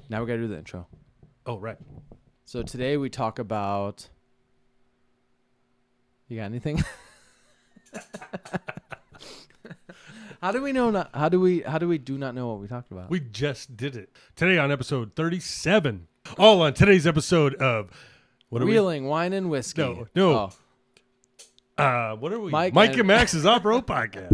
Now we got to do the intro. Oh, right. So today we talk about... You got anything? How do we know not? How do we do not know what we talked about? We just did it. Today on episode 37. All on today's episode of... What are Wheeling, Wine, and Whiskey. No. Oh. What are we? Mike and Max's Off-Road Podcast.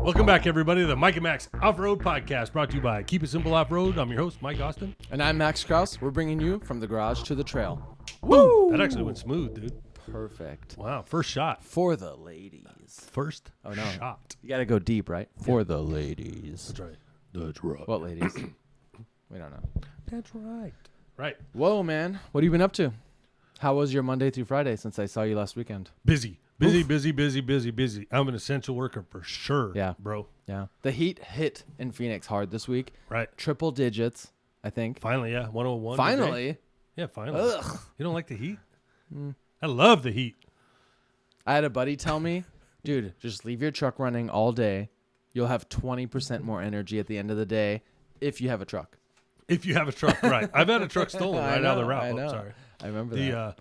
Welcome back, everybody, to the Mike and Max Off-Road Podcast, brought to you by Keep It Simple Off-Road. I'm your host, Mike Austin. And I'm Max Krause. We're bringing you from the garage to the trail. Woo! That actually went smooth, dude. Perfect. Wow, first shot. For the ladies. First Oh, no. shot. You got to go deep, right? For the ladies. That's right. That's right. What ladies? We don't know. That's right. Right. Whoa, man. What have you been up to? How was your Monday through Friday since I saw you last weekend? Busy. Busy. I'm an essential worker for sure, Yeah. bro. Yeah. The heat hit in Phoenix hard this week. Right. Triple digits, I think. Finally, yeah. 101. Finally. Today. Yeah, finally. Ugh. You don't like the heat? I love the heat. I had a buddy tell me, dude, just leave your truck running all day. You'll have 20% more energy at the end of the day if you have a truck. If you have a truck, right. I've had a truck stolen right out of the route. I know. Oh, sorry. I remember that.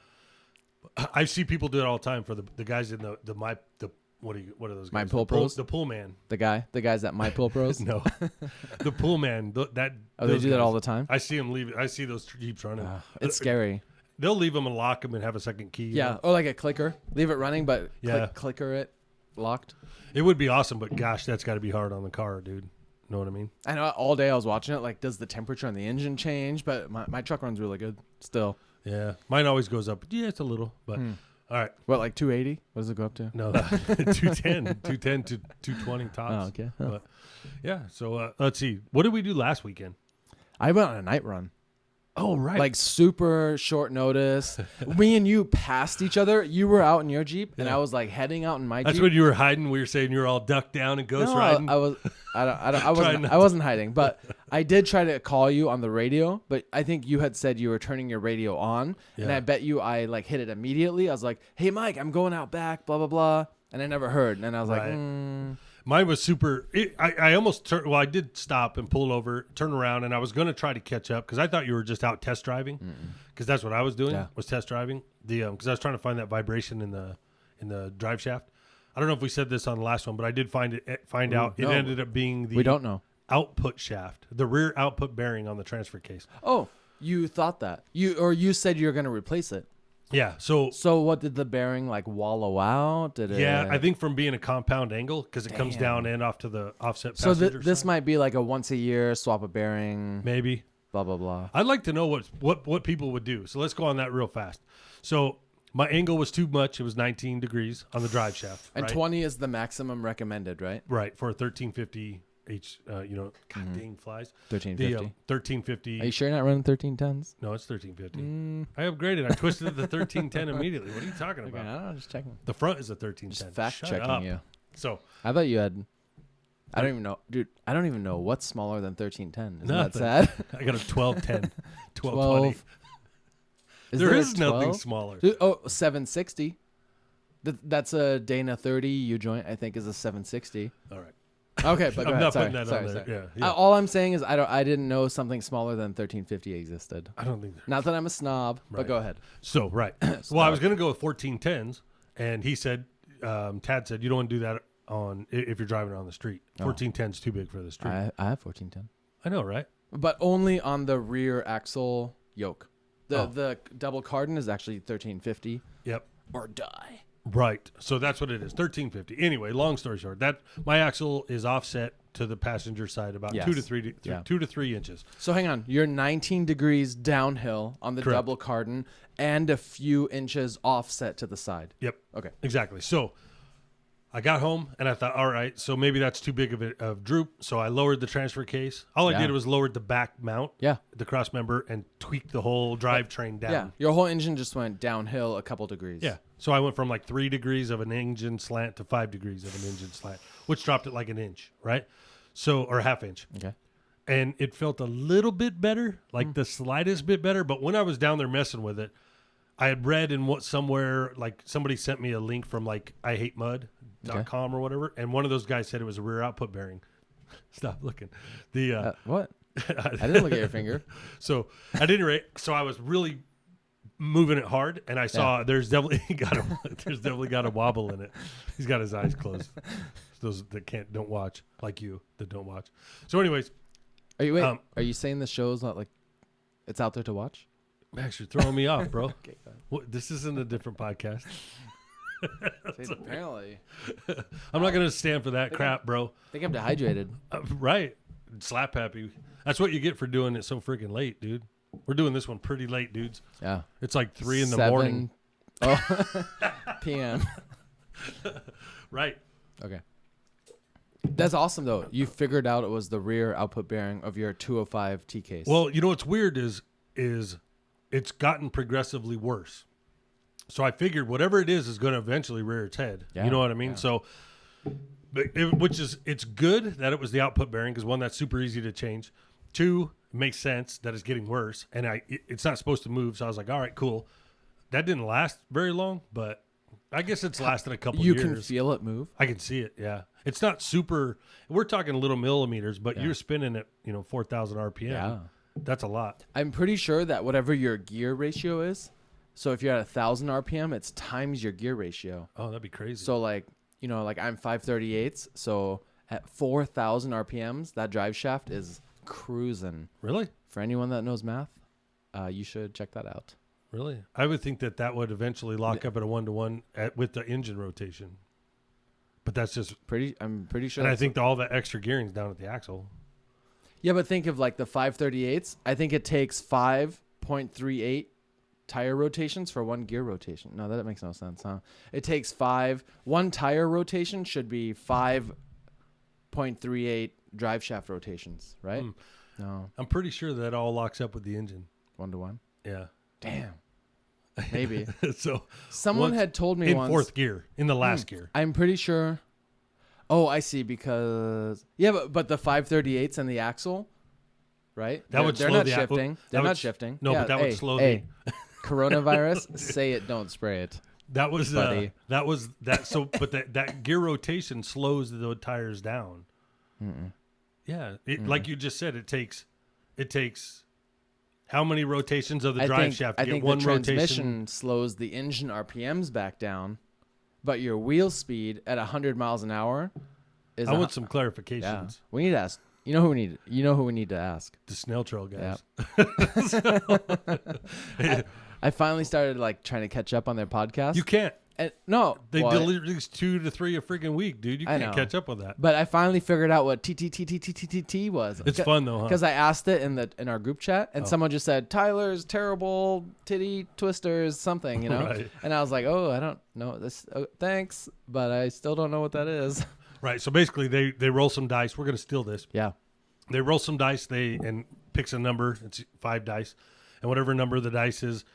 I see people do it all the time for the guys in what are those guys? My Pool Pros? The pool man. The guys at My Pool Pros? No. The pool man. Oh, they do that all the time? I see them leave. I see those Jeeps running. It's scary. They'll leave them and lock them and have a second key. Yeah, or like a clicker. Leave it running, but Yeah. clicker it locked. It would be awesome, but gosh, that's got to be hard on the car, dude. Know what I mean? I know all day I was watching it, like, does the temperature on the engine change? But my truck runs really good still. Yeah. Mine always goes up. Yeah, it's a little, but all right. What, like 280? What does it go up to? No, 210 to 220 tops. Oh, okay. Huh. But yeah, so let's see. What did we do last weekend? I went on a night run. Oh, right. Like super short notice. Me and you passed each other. You were out in your Jeep, and Yeah. I was like heading out in my That's Jeep. when you were hiding. We were saying you were all ducked down and ghost No, riding. I wasn't hiding, but I did try to call you on the radio, but I think you had said you were turning your radio on, and Yeah. I bet you I like hit it immediately. I was like, "Hey, Mike, I'm going out back, blah blah blah," and I never heard, and I was like, Right. Mine was super. I almost turned. Well, I did stop and pull over, turn around, and I was going to try to catch up because I thought you were just out test driving, because that's what I was doing, Yeah. was test driving. Because I was trying to find that vibration in the drive shaft. I don't know if we said this on the last one, but I did find out no. it ended up being the We don't know. output shaft, the rear output bearing on the transfer case. Oh, you thought that you said you were going to replace it. Yeah. So what did the bearing like wallow out? Did it? yeah, I think from being a compound angle because it comes down and off to the offset. So passenger this side. might be like a once a year swap a bearing. Maybe. Blah blah blah. I'd like to know what people would do. So let's go on that real fast. So my angle was too much. It was 19 degrees on the drive shaft. And right? 20 is the maximum recommended, right? Right, for a 1350 H. God dang flies. 1350. 1350. Are you sure you're not running 1310s? No, it's 1350. I upgraded. I twisted it to 1310 immediately. What are you talking Okay, about? I don't know, just checking. The front is a 1310. Just fact Shut checking up. you. So I thought you had. I don't even know, dude. I don't even know what's smaller than 1310. Isn't that Nothing. sad? I got a 1210, 1220. 12. There is nothing smaller. Dude, oh, 760. That's a Dana 30 U joint. I think is a 760. All right. Okay, but go I'm ahead. not Sorry, putting that sorry, on there. sorry. Yeah. All I'm saying is I didn't know something smaller than 1350 existed. I don't think. Not that I'm a snob, but Right. go ahead. So, right. Well, I was going to go with 1410s, and he said, Tad said, you don't want to do that if you're driving around the street. 1410's too big for the street. I have 1410. I know, right? But only on the rear axle yoke. The double cardan is actually 1350 Yep. or die. Right. So that's what it is, 1350. Anyway, long story short, that my axle is offset to the passenger side about Yes. 2 to 3 inches. So hang on, you're 19 degrees downhill on the Correct. double cardan and a few inches offset to the side. Yep. Okay. Exactly. So I got home and I thought, all right, so maybe that's too big of droop. So I lowered the transfer case. All I Yeah. did was lowered the back mount, Yeah. the cross member, and tweaked the whole drivetrain down. Yeah. Your whole engine just went downhill a couple degrees. Yeah. So I went from like 3 degrees of an engine slant to 5 degrees of an engine slant, which dropped it like an inch, right? So, or a half inch. Okay. And it felt a little bit better, like the slightest bit better. But when I was down there messing with it, I had read in somewhere, like somebody sent me a link from like IHateMud.com or whatever. And one of those guys said it was a rear output bearing. Stop looking. The What? I didn't look at your finger. So at any rate, so I was really moving it hard, and I saw there's definitely got a wobble in it. He's got his eyes closed. Those that don't watch, like you that don't watch. So, anyways, Are you saying the show's not like it's out there to watch? Max, you're throwing me off, bro. Okay, go ahead. What, this isn't a different podcast. Apparently, I'm not gonna stand for that crap, bro. I think I'm dehydrated. Right, slap happy. That's what you get for doing it so freaking late, dude. We're doing this one pretty late, dudes. Yeah, It's like 3 in the morning. P.M. Right. Okay. That's awesome, though. You figured out it was the rear output bearing of your 205 T case. Well, you know what's weird is it's gotten progressively worse. So I figured whatever it is going to eventually rear its head. Yeah, You know what I mean? yeah. So, it's good that it was the output bearing because one, that's super easy to change. Two, it makes sense that it's getting worse, and it's not supposed to move. So I was like, all right, cool. That didn't last very long, but I guess it's lasted a couple you years. can feel it move. I can see it. Yeah, it's not super. We're talking little millimeters, but you're spinning at 4,000 RPM. Yeah. That's a lot. I'm pretty sure that whatever your gear ratio is, so if you're at 1,000 RPM, it's times your gear ratio. Oh, that'd be crazy. So like I'm 538s, so at 4,000 RPMs, that drive shaft is cruising. Really? For anyone that knows math, you should check that out. Really? I would think that would eventually lock up at a 1-to-1 with the engine rotation. But that's just I'm pretty sure. and I think all that extra gearing's down at the axle. Yeah, but think of like the 538s. I think it takes 5.38 tire rotations for one gear rotation. No, that makes no sense, huh? It takes one tire rotation should be 5.38 drive shaft rotations, right? No, I'm pretty sure that all locks up with the engine. 1-to-1. Yeah. Damn. Maybe. So Someone had told me in once. fourth gear, in the last gear. I'm pretty sure. Oh, I see. Because but the 538s and the axle, right? That would they're slow not the axle. shifting. They're not shifting. No, but that would slow the coronavirus. Say it, don't spray it. That was buddy. So, but that gear rotation slows the tires down. Yeah, like you just said, it takes how many rotations of the drive shaft? I Get think one the rotation. transmission slows the engine RPMs back down, but your wheel speed at 100 miles an hour is. I want some clarifications. Yeah, we need to ask. You know who we need to ask? The snail trail guys. Yep. I finally started like trying to catch up on their podcast. You can't. And, no, They deliver these 2 to 3 a freaking week, dude. You can't catch up with that. But I finally figured out what TTTTTTT was. It's fun though, huh? Because I asked it in our group chat, and someone just said Tyler's terrible titty twisters something, Right. And I was like, oh, I don't know this. Oh, thanks, but I still don't know what that is. Right. So basically, they roll some dice. We're gonna steal this. Yeah. They roll some dice. And picks a number. It's 5 dice, and whatever number the dice is,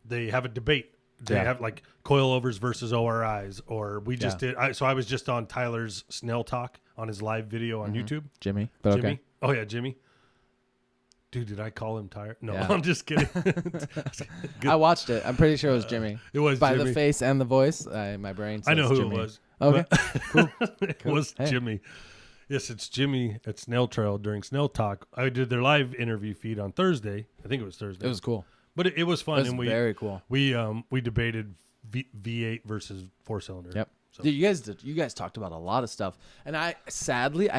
they have a debate. They have like coilovers versus ORIs, or we just did. So I was just on Tyler's Snell Talk on his live video on YouTube. Jimmy. Jimmy. Okay. Oh yeah, Jimmy. Dude, did I call him Tyler? No, Yeah. I'm just kidding. I watched it. I'm pretty sure it was Jimmy. It was by Jimmy. the face and the voice. My brain says I know who Jimmy. it was. Okay. Cool. It was Hey. Jimmy. Yes, it's Jimmy at Snail Trail during Snail Talk. I did their live interview feed on Thursday. I think it was Thursday. It was cool. But it was fun, It was and very cool. we debated V8 versus 4-cylinder. Yep. So. Dude, you guys talked about a lot of stuff, and I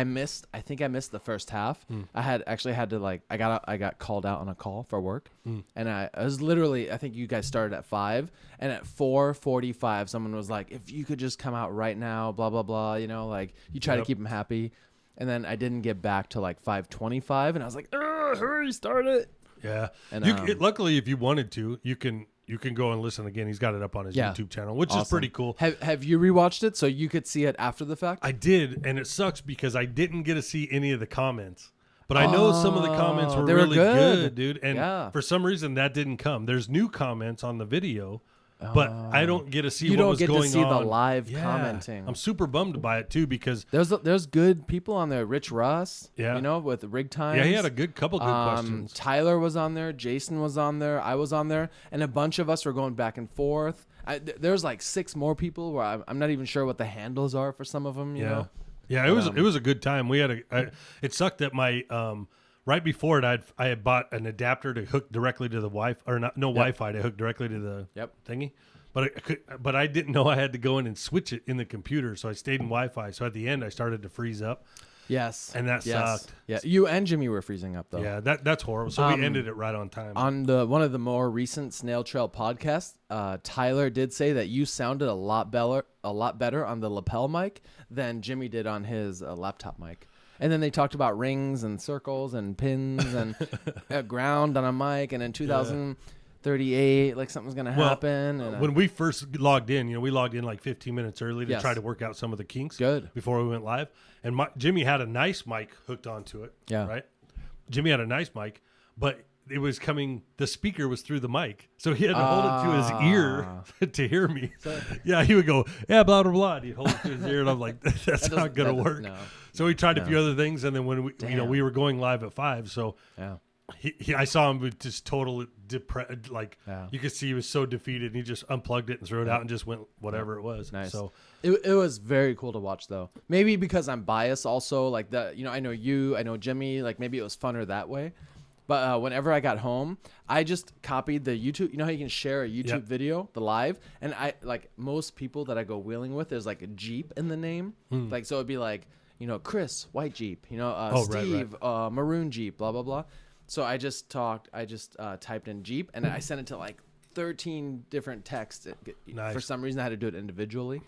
missed the first half. I had to like I got called out on a call for work, and I was literally, I think you guys started at 5, and at 4:45 someone was like, if you could just come out right now, blah blah blah, like you try to keep them happy, and then I didn't get back to like 5:25, and I was like, hurry, start it. Yeah. And luckily, if you wanted to, you can go and listen again. He's got it up on his YouTube channel, which is pretty cool. Have you rewatched it so you could see it after the fact? I did, and it sucks because I didn't get to see any of the comments. But I know some of the comments were really good, dude. And for some reason, that didn't come. There's new comments on the video, but I don't get to see what was going on. You don't get to see the live commenting. I'm super bummed by it, too, because... There's good people on there. Rich Russ, Yeah. with Rig Times. Yeah, he had a couple good questions. Tyler was on there. Jason was on there. I was on there. And a bunch of us were going back and forth. There's like 6 more people where I'm not even sure what the handles are for some of them, you know? Yeah, it was a good time. We had it sucked that my right before it I had bought an adapter to hook directly to the Wi-Fi, or not, no Wi-Fi to hook directly to the thingy. But I didn't know I had to go in and switch it in the computer, so I stayed in Wi-Fi. So at the end I started to freeze up. Yes. And that sucked. Yeah, you and Jimmy were freezing up though. Yeah, that's horrible. So we ended it right on time. On one of the more recent Snail Trail podcasts, Tyler did say that you sounded a lot better on the lapel mic than Jimmy did on his laptop mic. And then they talked about rings and circles and pins and ground on a mic, and in 2038, like something's gonna happen. And when we first logged in, we logged in like 15 minutes early to try to work out some of the kinks. Good. Before we went live, and Jimmy had a nice mic hooked onto it. Yeah. Right. Jimmy had a nice mic, but it was coming. The speaker was through the mic, so he had to hold it to his ear to hear me. Yeah, he would go, yeah, blah blah blah. He'd hold it to his ear, and I'm like, that's not gonna work. No. So we tried a few other things, and then when we were going live at 5, so I saw him with just total depressed. Like you could see he was so defeated, and he just unplugged it and threw it out and just went whatever it was. Nice. So it was very cool to watch, though. Maybe because I'm biased, also. Like I know you, I know Jimmy. Like maybe it was funner that way. But whenever I got home, I just copied the YouTube. You know how you can share a YouTube video, the live, and I like most people that I go wheeling with. There's like a Jeep in the name, like so it'd be like Chris white Jeep, Steve maroon Jeep, blah blah blah. So I just typed in Jeep, and I sent it to like 13 different texts. Nice. For some reason, I had to do it individually.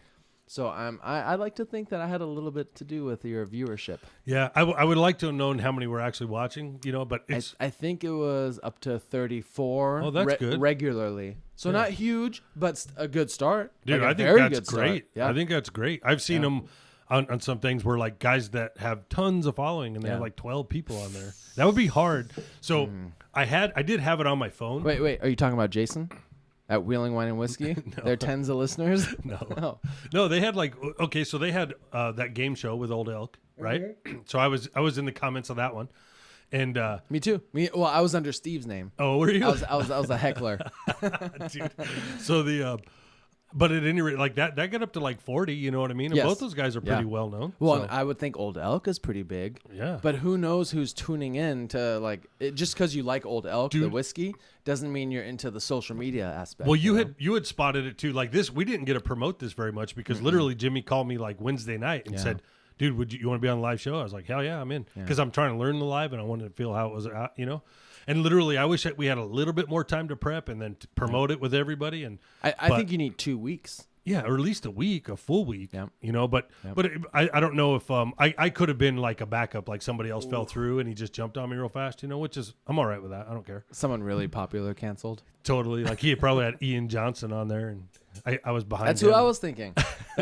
So I like to think that I had a little bit to do with your viewership. Yeah, I would like to have known how many were actually watching, but it's... I think it was up to 34. Oh, that's good. Regularly. So not huge, but a good start. Dude, like I think that's great. Yeah. I think that's great. I've seen them on some things where like guys that have tons of following and they have like 12 people on there. That would be hard. So I did have it on my phone. Wait, are you talking about Jason? At Wheeling Wine and Whiskey? No. There are tens of listeners? No, they had so they had that game show with Old Elk, right? So I was in the comments of that one. And me too. I was under Steve's name. Oh, were you? I was a heckler. Dude. So but at any rate, like that got up to like 40, you know what I mean? And both those guys are pretty well known. Well, so. and I would think Old Elk is pretty big. Yeah. But who knows who's tuning in to just because you like Old Elk, the whiskey, doesn't mean you're into the social media aspect. Well, you had spotted it too. Like this, we didn't get to promote this very much because literally Jimmy called me like Wednesday night and said, dude, you want to be on the live show? I was like, hell yeah, I'm in. Because I'm trying to learn the live and I wanted to feel how it was, And literally, I wish that we had a little bit more time to prep and then to promote it with everybody. And I think you need 2 weeks. Yeah, or at least a week, a full week. Yeah. But I don't know if I could have been like a backup, like somebody else fell through and he just jumped on me real fast, which is I'm all right with that. I don't care. Someone really popular canceled. Totally, like he probably had Ian Johnson on there, and I was behind. That's him. who I was thinking.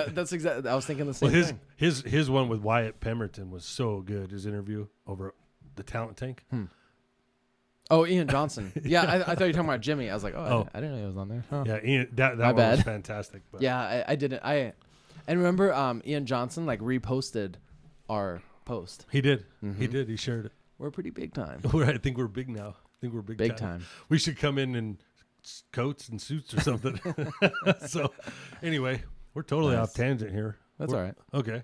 That's exactly. I was thinking the same thing. His one with Wyatt Pemberton was so good. His interview over the Talent Tank. Oh, Ian Johnson. Yeah, I thought you were talking about Jimmy. I was like, I didn't know he was on there. Huh. Yeah, Ian, that one was fantastic. But. Yeah, I didn't. And remember, Ian Johnson reposted our post. He did. He did. He shared it. We're pretty big time. I think we're big now. I think we're big time. We should come in coats and suits or something. So, anyway, we're totally off tangent here. That's all right. Okay.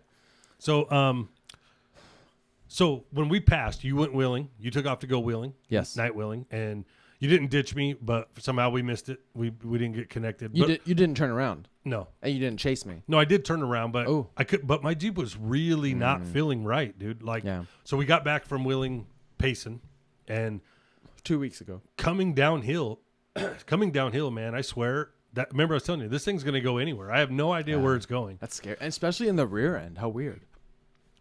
So when we passed, you went wheeling. You took off to go wheeling. Yes. Night wheeling. And you didn't ditch me, but somehow we missed it. We didn't get connected. You didn't turn around. No. And you didn't chase me. No, I did turn around, but I could. But my Jeep was really not feeling right, dude. So we got back from wheeling Payson, and 2 weeks ago, coming downhill, man. I swear. Remember I was telling you, this thing's going to go anywhere. I have no idea where it's going. That's scary, and especially in the rear end. How weird.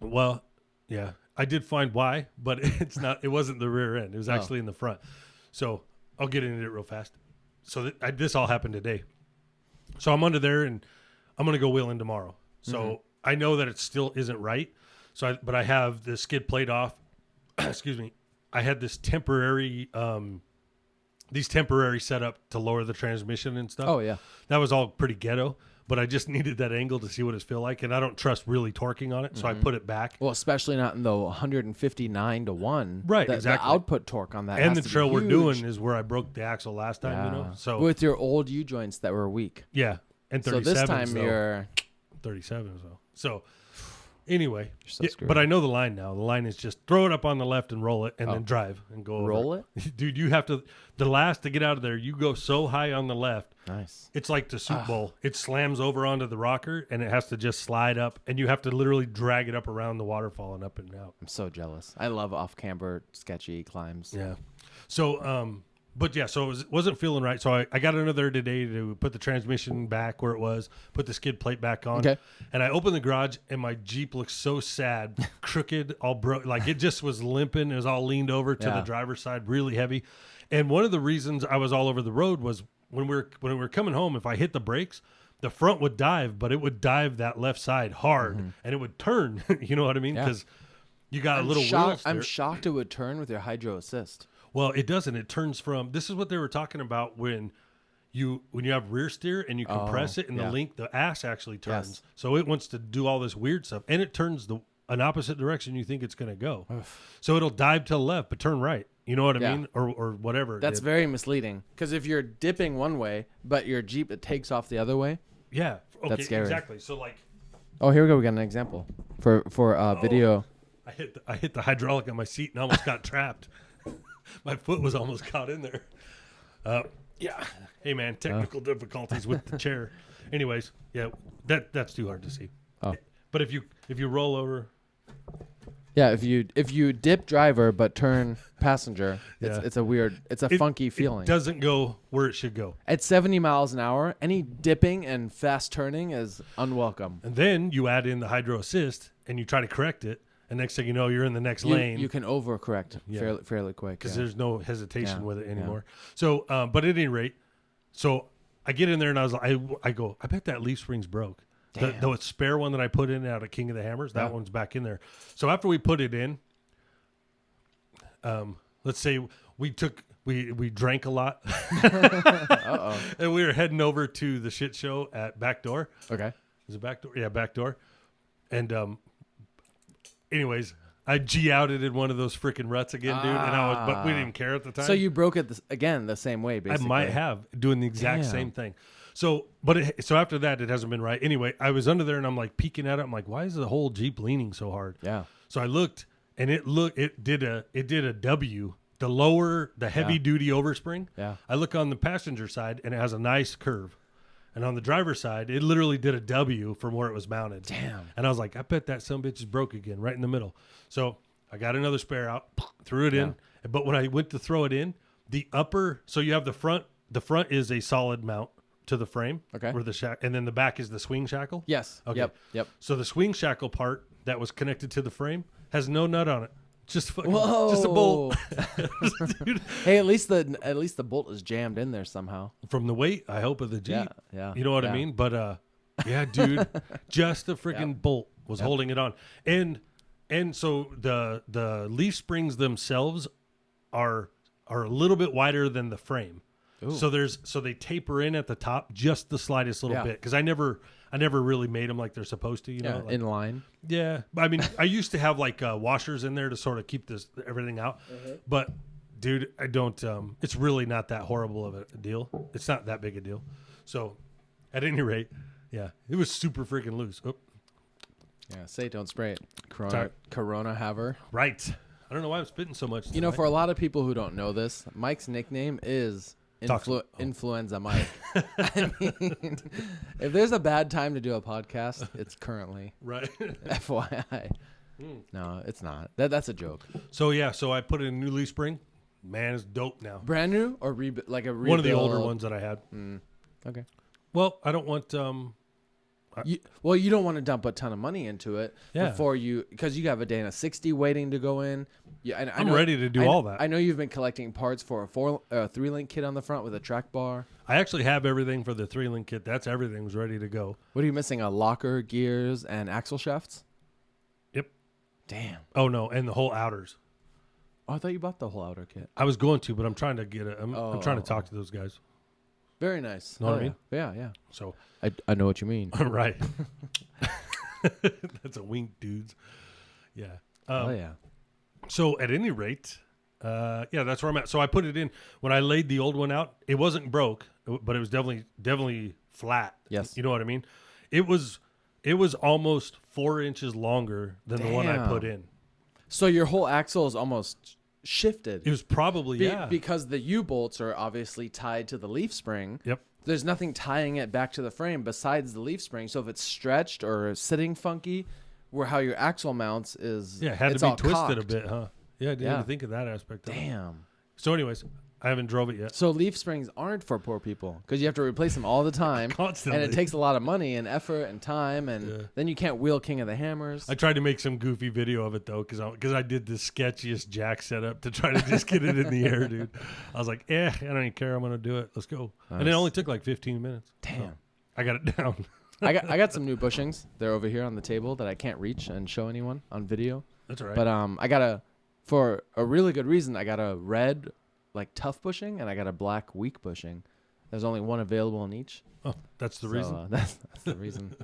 Well, yeah. I did find why, but it wasn't the rear end. It was actually in the front. So I'll get into it real fast. So this all happened today. So I'm under there and I'm going to go wheeling tomorrow. So I know that it still isn't right. But I have the skid plate off. Excuse me. I had this temporary, setup to lower the transmission and stuff. Oh yeah. That was all pretty ghetto. But I just needed that angle to see what it feel like, and I don't trust really torquing on it, so I put it back. Well, especially not in the 159 to 1. Right, The exactly. output torque on that and has the to trail be we're huge. doing is where I broke the axle last time, So with your old U joints that were weak. Yeah, and 37. So this time you're 37. So Anyway, You're so screwed. but I know the line now. The line is just throw it up on the left and roll it, and then drive and go over. Roll it? Dude, you have to, to get out of there, you go so high on the left. Nice. It's like the soup bowl. It slams over onto the rocker, and it has to just slide up, and you have to literally drag it up around the waterfall and up and out. I'm so jealous. I love off-camber, sketchy climbs. Yeah. So, but yeah, so it wasn't feeling right. So I got under there today to put the transmission back where it was, put the skid plate back on. Okay. And I opened the garage, and my Jeep looks so sad, crooked, all broke. Like it just was limping. It was all leaned over to the driver's side, really heavy. And one of the reasons I was all over the road was when we were coming home, if I hit the brakes, the front would dive, but it would dive that left side hard, and it would turn. You know what I mean? Because you got a little wheels there. I'm shocked it would turn with your hydro assist. Well, it doesn't. It turns from. This is what they were talking about when you have rear steer and you compress it, and the ass actually turns. Yes. So it wants to do all this weird stuff, and it turns an opposite direction you think it's going to go. So it'll dive to the left but turn right. You know what I mean, or whatever. That's very misleading because if you're dipping one way, but your Jeep it takes off the other way. Yeah. Okay. That's scary. Exactly. So like. Oh, here we go. We got an example for video. I hit the hydraulic on my seat and almost got trapped. My foot was almost caught in there. Yeah. Hey man, technical difficulties with the chair. Anyways, yeah, that's too hard to see. Oh. But if you roll over, yeah, if you dip driver but turn passenger, Yeah. it's a funky feeling. It doesn't go where it should go. At 70 miles an hour, any dipping and fast turning is unwelcome. And then you add in the hydro assist and you try to correct it. And next thing you know, you're in the next lane. You can overcorrect fairly quick. Because there's no hesitation Yeah, with it yeah. anymore. So, but at any rate, so I get in there and I was like, I go, I bet that leaf spring's broke. The spare one that I put in out of King of the Hammers, that one's back in there. So after we put it in, let's say we drank a lot. And we were heading over to the shit show at Backdoor. Okay. Is it Backdoor? Yeah, Backdoor. And anyways, I G-outed in one of those freaking ruts again, dude. And but we didn't care at the time. So you broke it again the same way, basically. I might have doing the exact same thing. So, so after that, it hasn't been right. Anyway, I was under there and I'm like peeking at it. I'm like, why is the whole Jeep leaning so hard? Yeah. So I looked and it did a W, the heavy duty overspring. Yeah. I look on the passenger side and it has a nice curve. And on the driver's side, it literally did a W from where it was mounted. Damn. And I was like, I bet that some bitch is broke again, right in the middle. So I got another spare out, threw it in. But when I went to throw it in, so you have the front is a solid mount to the frame. Okay. Where and then the back is the swing shackle. Yes. Okay. Yep. So the swing shackle part that was connected to the frame has no nut on it. Just fucking, Whoa. just a bolt. Dude. Hey, at least the bolt is jammed in there somehow. From the weight, I hope, of the Jeep. Yeah. You know what I mean? But yeah, dude, just the freaking bolt was holding it on. And so the leaf springs themselves are a little bit wider than the frame. Ooh. So they taper in at the top just the slightest little bit, because I never really made them like they're supposed to, you know, like, in line. Yeah, I mean, I used to have like washers in there to sort of keep everything out, but dude, I don't. It's really not that horrible of a deal. It's not that big a deal. So, at any rate, yeah, it was super freaking loose. Oh. Yeah, say don't spray it. Sorry. Corona haver. Right. I don't know why I'm spitting so much. You know, for a lot of people who don't know this, Mike's nickname is Influenza Mike. I mean, if there's a bad time to do a podcast, it's currently. Right. FYI. No, it's not. That's a joke. So yeah, so I put in a new leaf spring. Man, it's dope now. Brand new or like a rebuild? One of the older ones that I had. Okay. Well, I don't want. You don't want to dump a ton of money into it before because you have a Dana 60 waiting to go in. Yeah, I'm ready to do all that. I know you've been collecting parts for a 3-link kit on the front with a track bar. I actually have everything for the 3-link kit. Everything's ready to go. What are you missing? A locker, gears, and axle shafts? Yep. Damn. Oh no, and the whole outers. Oh, I thought you bought the whole outer kit. I was going to, but I'm trying to get it. I'm trying to talk to those guys. Very nice. Know what I mean? Yeah. So I know what you mean. Right. That's a wink, dudes. Yeah. Yeah. So at any rate, that's where I'm at. So I put it in when I laid the old one out. It wasn't broke, but it was definitely flat. Yes. You know what I mean? It was It was almost 4 inches longer than the one I put in. So your whole axle is almost shifted. It was probably, because the U-bolts are obviously tied to the leaf spring. Yep. There's nothing tying it back to the frame besides the leaf spring. So if it's stretched or sitting funky, where how your axle mounts is, it had it's to be all twisted cocked. a bit, huh? Yeah, I didn't even think of that aspect of it. Damn. So anyways, I haven't drove it yet. So leaf springs aren't for poor people because you have to replace them all the time. Constantly. And it takes a lot of money and effort and time, and then you can't wheel King of the Hammers. I tried to make some goofy video of it though, because I did the sketchiest jack setup to try to just get it in the air, dude. I was like, I don't even care. I'm gonna do it. Let's go. Nice. And it only took like 15 minutes. Damn. So I got it down. I got some new bushings. They're over here on the table that I can't reach and show anyone on video. That's all right. But for a really good reason, I got a red like tough bushing and I got a black weak bushing. There's only one available in each. Oh, that's the reason. That's the reason.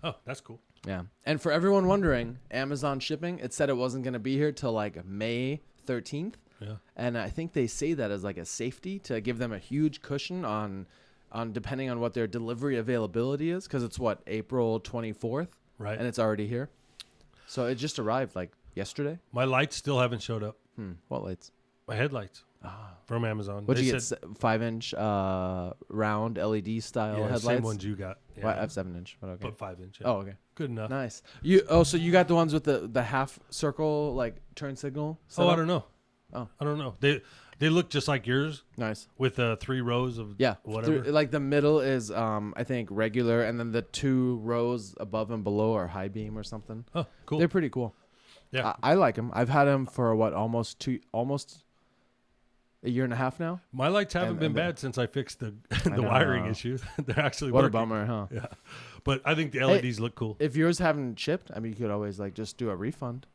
Oh, that's cool. Yeah. And for everyone wondering, Amazon shipping, it said it wasn't going to be here till like May 13th. Yeah. And I think they say that as like a safety to give them a huge cushion on depending on what their delivery availability is, because it's April 24th. Right. And it's already here. So it just arrived like yesterday. My lights still haven't showed up. What lights? My headlights from Amazon. What'd you get? 5-inch round LED style headlights? Same ones you got. Yeah. Well, I have 7-inch, but okay. But 5-inch. Yeah. Oh, okay. Good enough. Nice. So you got the ones with the half circle like turn signal? I don't know. Oh, I don't know. They look just like yours. Nice. With 3 rows of whatever. Like the middle is I think regular, and then the 2 rows above and below are high beam or something. Oh, cool. They're pretty cool. Yeah, I like them. I've had them for almost a year and a half now. My lights haven't been bad since I fixed the wiring issues. They're actually what working. A bummer, huh? Yeah, but I think the LEDs look cool. If yours haven't shipped, I mean, you could always like just do a refund.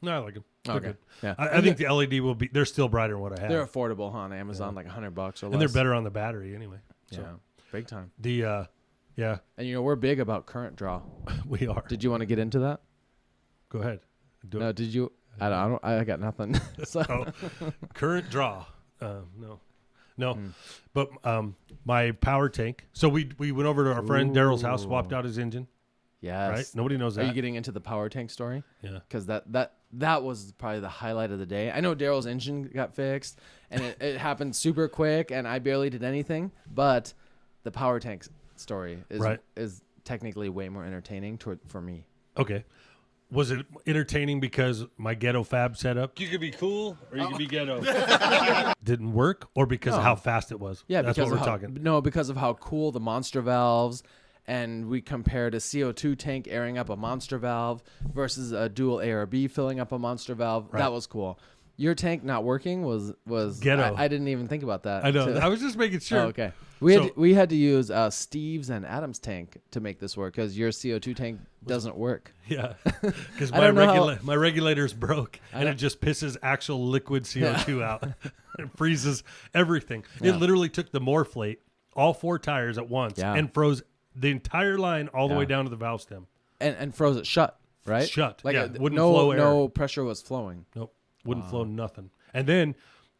No, I like them. Okay. Good. Yeah, I think the LED will be. They're still brighter than what I have. They're affordable, huh? On Amazon, like $100 or less. And they're better on the battery anyway. So. Yeah, big time. Yeah. And we're big about current draw. We are. Did you want to get into that? Go ahead. No, did you? I got nothing. So. Current draw. No. But my power tank. So we went over to our friend Daryl's house, swapped out his engine. Yes. Right. Nobody knows that. Are you getting into the power tank story? Yeah. Because that was probably the highlight of the day. I know Daryl's engine got fixed, and it happened super quick, and I barely did anything. But the power tank story is technically way more entertaining for me. Okay. Was it entertaining because my ghetto fab setup? You could be cool or you could be ghetto. Didn't work, or because of how fast it was? Yeah, that's what we're talking. No, because of how cool the monster valves, and we compared a CO2 tank airing up a monster valve versus a dual ARB filling up a monster valve. Right. That was cool. Your tank not working was ghetto. I didn't even think about that. I know. I was just making sure. Oh, okay. We had to use Steve's and Adam's tank to make this work because your CO2 tank doesn't work. Yeah, because my regulator's broke and it just pisses actual liquid CO2 out. It freezes everything. Yeah. It literally took the Morflate, all 4 tires at once, and froze the entire line all the way down to the valve stem. And froze it shut, right? Shut. Like wouldn't flow air. No pressure was flowing. Nope. Wouldn't flow nothing. And then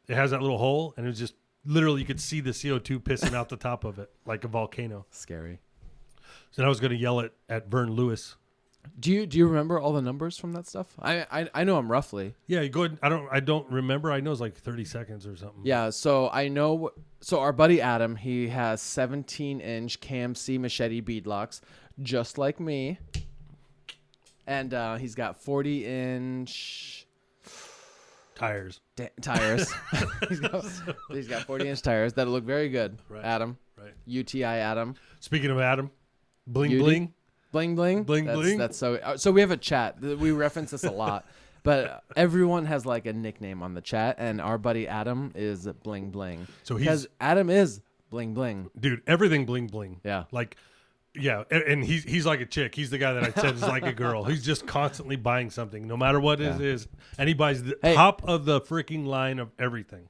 it has that little hole, and it was just literally you could see the CO2 pissing out the top of it like a volcano. Scary. So I was going to yell at Vern Lewis. Do you remember all the numbers from that stuff? I know them roughly. Yeah, go ahead. I don't remember. I know it's like 30 seconds or something. Yeah, so I know. So our buddy Adam, he has 17-inch KMC machete beadlocks, just like me, and he's got 40-inch. Tires. Tires. he's got 40-inch tires that look very good. Right. Adam. Right. UTI Adam. Speaking of Adam, bling Beauty. bling. Bling bling. Bling bling. That's so we have a chat. We reference this a lot. But everyone has like a nickname on the chat, and our buddy Adam is Bling Bling. So because Adam is Bling Bling. Dude, everything bling bling. Yeah. Like, yeah, and he's like a chick. He's the guy that I said is like a girl. He's just constantly buying something, no matter what it is. And he buys the top of the freaking line of everything.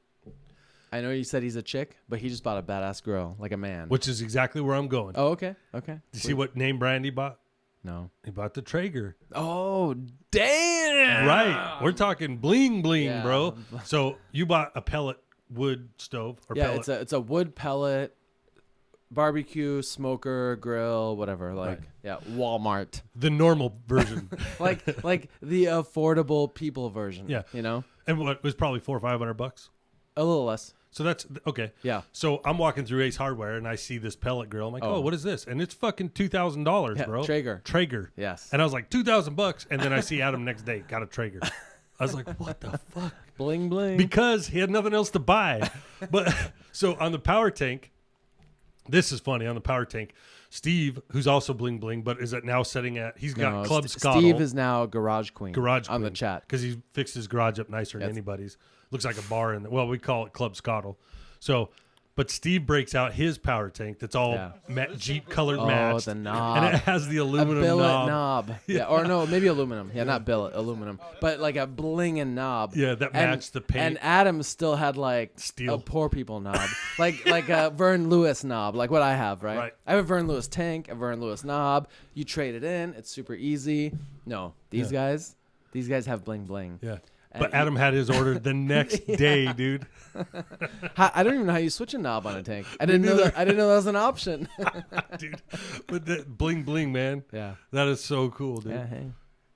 I know you said he's a chick, but he just bought a badass girl, like a man. Which is exactly where I'm going. Oh, okay. Okay. Did you see what name brand he bought? No. He bought the Traeger. Oh, damn. Right. We're talking bling bling, bro. So you bought a pellet wood stove or pellet. it's a wood pellet barbecue, smoker, grill, whatever. Like, Right. yeah, Walmart. The normal version. like the affordable people version. Yeah. You know, And what was probably $400 or $500. a little less. So that's okay. Yeah. So I'm walking through Ace Hardware and I see this pellet grill. I'm like, Oh. oh, what is this? And it's fucking $2,000, Yeah, bro. Traeger. Yeah. Yes. And I was like, $2,000. And then I see Adam next day got a Traeger. I was like, what the fuck? Bling bling. Because he had nothing else to buy. But so on the power tank, this is funny. On the power tank, Steve, who's also bling bling, but is now setting at, he's got Club Scottle. Steve is now Garage Queen. On the chat. Because he fixed his garage up nicer than anybody's. Looks like a bar in well, we call it Club Scottle. So, but Steve breaks out his power tank that's all Jeep colored matched. The knob. And it has the aluminum a billet knob. Yeah, or no, maybe aluminum. Yeah, not billet, aluminum. But like a blinging knob. Yeah, that matched the paint. And Adam still had like Steel. a poor people knob. like a Vern Lewis knob, like what I have, right? Right. I have a Vern Lewis tank, a Vern Lewis knob. You trade it in, it's super easy. No, these guys have bling bling. Yeah. But Adam had his order the next day, dude. I don't even know how you switch a knob on a tank. I didn't know that was an option. Dude, but that bling bling, man. Yeah. That is so cool, dude. Yeah, hey.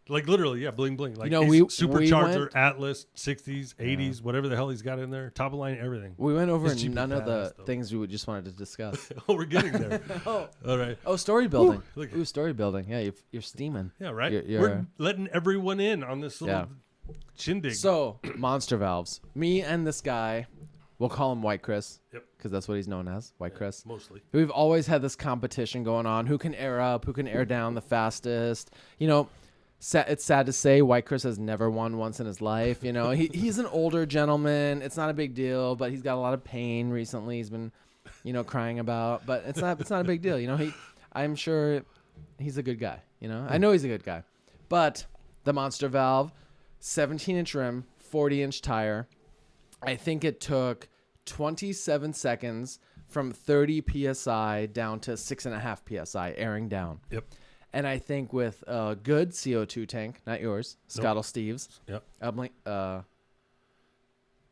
Like literally, yeah, bling bling. Like we supercharger, went, Atlas, 60s, 80s, whatever the hell he's got in there, top of line, everything. We went over It's none of the though. things we just wanted to discuss. Oh, we're getting there. Oh. All right. Oh, story building. Look. Ooh, story building. Yeah, you're steaming. Yeah, right. You're- We're letting everyone in on this little shindig. So, monster valves. Me and this guy, we'll call him White Chris. Yep. Because that's what he's known as, White Chris. Mostly. We've always had this competition going on. Who can air up? Who can air down the fastest? You know, it's sad to say White Chris has never won once in his life. You know, he's an older gentleman. It's not a big deal, but he's got a lot of pain recently. He's been, crying about. But it's not a big deal. You know, I'm sure he's a good guy. You know, I know he's a good guy. But the monster valve, 17-inch rim, 40-inch tire. I think it took 27 seconds from 30 psi down to 6.5 psi airing down. Yep. And I think with a good CO2 tank, not yours, Scottle Steve's, Yep.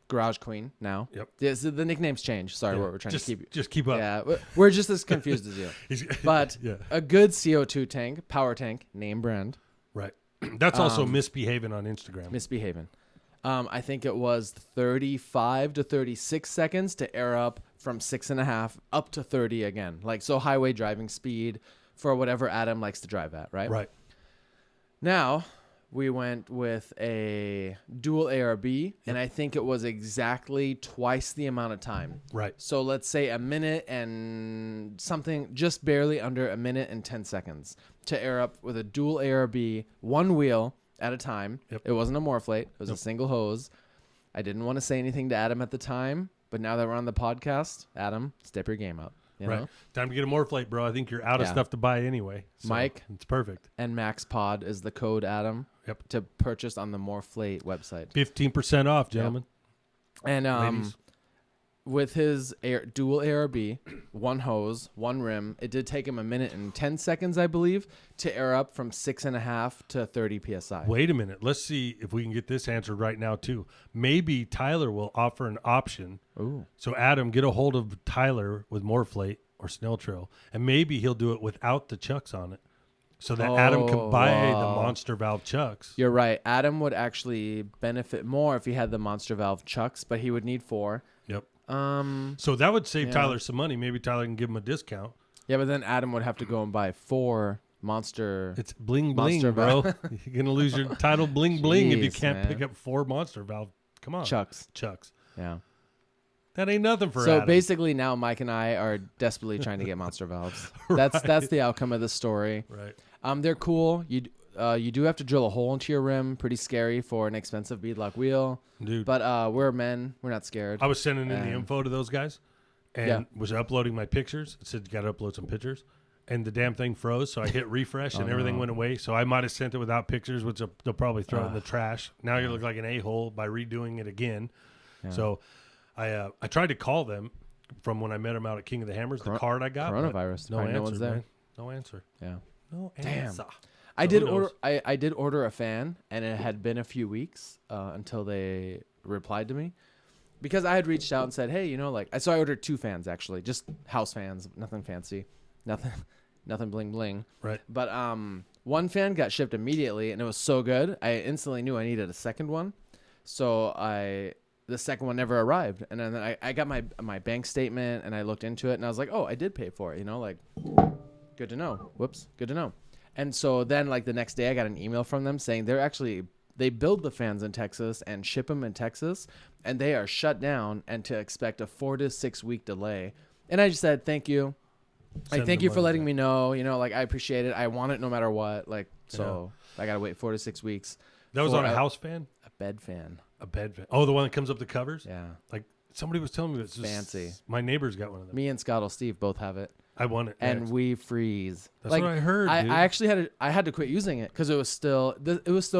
Garage Queen now. Yep. The nicknames change. Sorry, we're trying to keep. Just keep up. Yeah, we're just as confused as you. But yeah. a good CO2 tank, power tank, name brand, Right. That's also misbehaving on Instagram. misbehaving. I think it was 35 to 36 seconds to air up from 6.5 up to 30 again. Like, so highway driving speed for whatever Adam likes to drive at, right? Right. Now, we went with a dual ARB, and I think it was exactly twice the amount of time. Right. So let's say a minute and something, just barely under a minute and 10 seconds to air up with a dual ARB, one wheel at a time. Yep. It wasn't a Morphlate. It was a single hose. I didn't want to say anything to Adam at the time, but now that we're on the podcast, Adam, step your game up. You know? Time to get a Morphlate, bro. I think you're out of stuff to buy anyway. So Mike? It's perfect. And MaxPod is the code, Adam, to purchase on the Morphlate website. 15% off, gentlemen. And Ladies. with his dual ARB, one hose, one rim, it did take him a minute and 10 seconds, I believe, to air up from 6.5 to 30 psi. Wait a minute. Let's see if we can get this answered right now, too. Maybe Tyler will offer an option. Ooh. So, Adam, get a hold of Tyler with Morphlate or Snail Trail, and maybe he'll do it without the chucks on it so that Adam can buy the Monster Valve chucks. You're right. Adam would actually benefit more if he had the Monster Valve chucks, but he would need 4. Yep. So that would save Tyler some money. Maybe Tyler can give him a discount. Yeah, but then Adam would have to go and buy 4 Monster. It's bling Monster bling, bro. You're gonna lose your title bling bling if you Jeez, can't man. pick up 4 Monster Valve. Come on, Chucks. Yeah. That ain't nothing for So Adam. basically, now Mike and I are desperately trying to get Monster Valves. That's the outcome of the story. Right. They're cool. You do have to drill a hole into your rim. Pretty scary for an expensive beadlock wheel. Dude. But we're men. We're not scared. I was sending in the info to those guys and was uploading my pictures. It said you got to upload some pictures. And the damn thing froze, so I hit refresh and everything went away. So I might have sent it without pictures, which they'll probably throw it in the trash. Now you look like an a-hole by redoing it again. Yeah. So I tried to call them from when I met them out at King of the Hammers, the card I got. Coronavirus. No answer, no one's there. man. No answer. Yeah. No Damn. answer. I So did order. I did order a fan, and it had been a few weeks until they replied to me. because I had reached out and said, hey, you know, like, so I ordered 2 fans actually, just house fans, nothing fancy, nothing bling bling. Right. But one fan got shipped immediately, and it was so good, I instantly knew I needed a second one. So the second one never arrived, and then I got my bank statement, and I looked into it, and I was like, oh, I did pay for it, you know, like, good to know. Whoops, good to know. And so then, like, the next day, I got an email from them saying they build the fans in Texas and ship them in Texas, and they are shut down, and to expect a 4 to 6 week delay. And I just said, thank you. Like, thank you for letting me know, you know, like, I appreciate it. I want it no matter what. Like, so I got to wait 4 to 6 weeks. That was on a house fan? A bed fan. A bed fan. Oh, the one that comes up the covers? Yeah. Like, somebody was telling me it's just fancy. My neighbor's got one of them. Me and Scott Steve both have it. I want it. And we freeze. That's like, what I heard, dude. I actually had to quit using it because it was still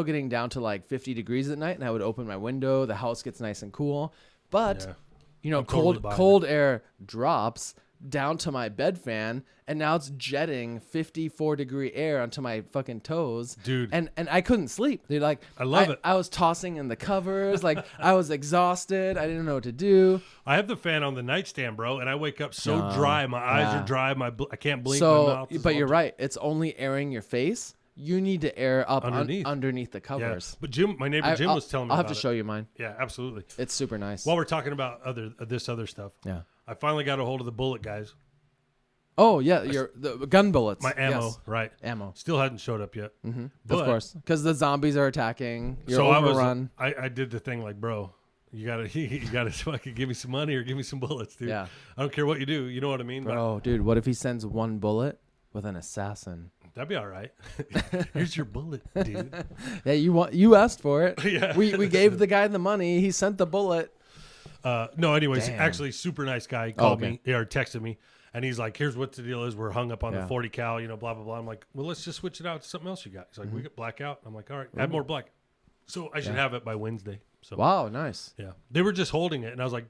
getting down to like 50 degrees at night, and I would open my window. The house gets nice and cool, but you know, cold air drops down to my bed fan, and now it's jetting 54-degree air onto my fucking toes, dude. And I couldn't sleep, dude. Like, I love it. I was tossing in the covers, like I was exhausted. I didn't know what to do. I have the fan on the nightstand, bro, and I wake up so dry. My eyes are dry. I can't blink. So, my mouth is but you're right. It's only airing your face. You need to air up underneath the covers. Yeah. But my neighbor Jim was telling me I'll about have to show you mine. Yeah, absolutely. It's super nice. While we're talking about this other stuff, I finally got a hold of the bullet guys. Oh yeah, the gun bullets. My ammo, right? Ammo still hadn't showed up yet. Mm-hmm. Of course, because the zombies are attacking. You're so overrun. I did the thing like, bro, you gotta fucking give me some money or give me some bullets, dude. Yeah, I don't care what you do. You know what I mean? Bro, dude, what if he sends one bullet with an assassin? That'd be all right. Here's your bullet, dude. Yeah, you asked for it. Yeah, we gave the guy the money. He sent the bullet. No, anyways, actually, super nice guy. He called me or texted me. And he's like, here's what the deal is. We're hung up on the 40 cal, you know, blah, blah, blah. I'm like, well, let's just switch it out to something else you got. He's like, we got blackout. I'm like, all right, add more black. So I should have it by Wednesday. So wow, nice. Yeah. They were just holding it. And I was like,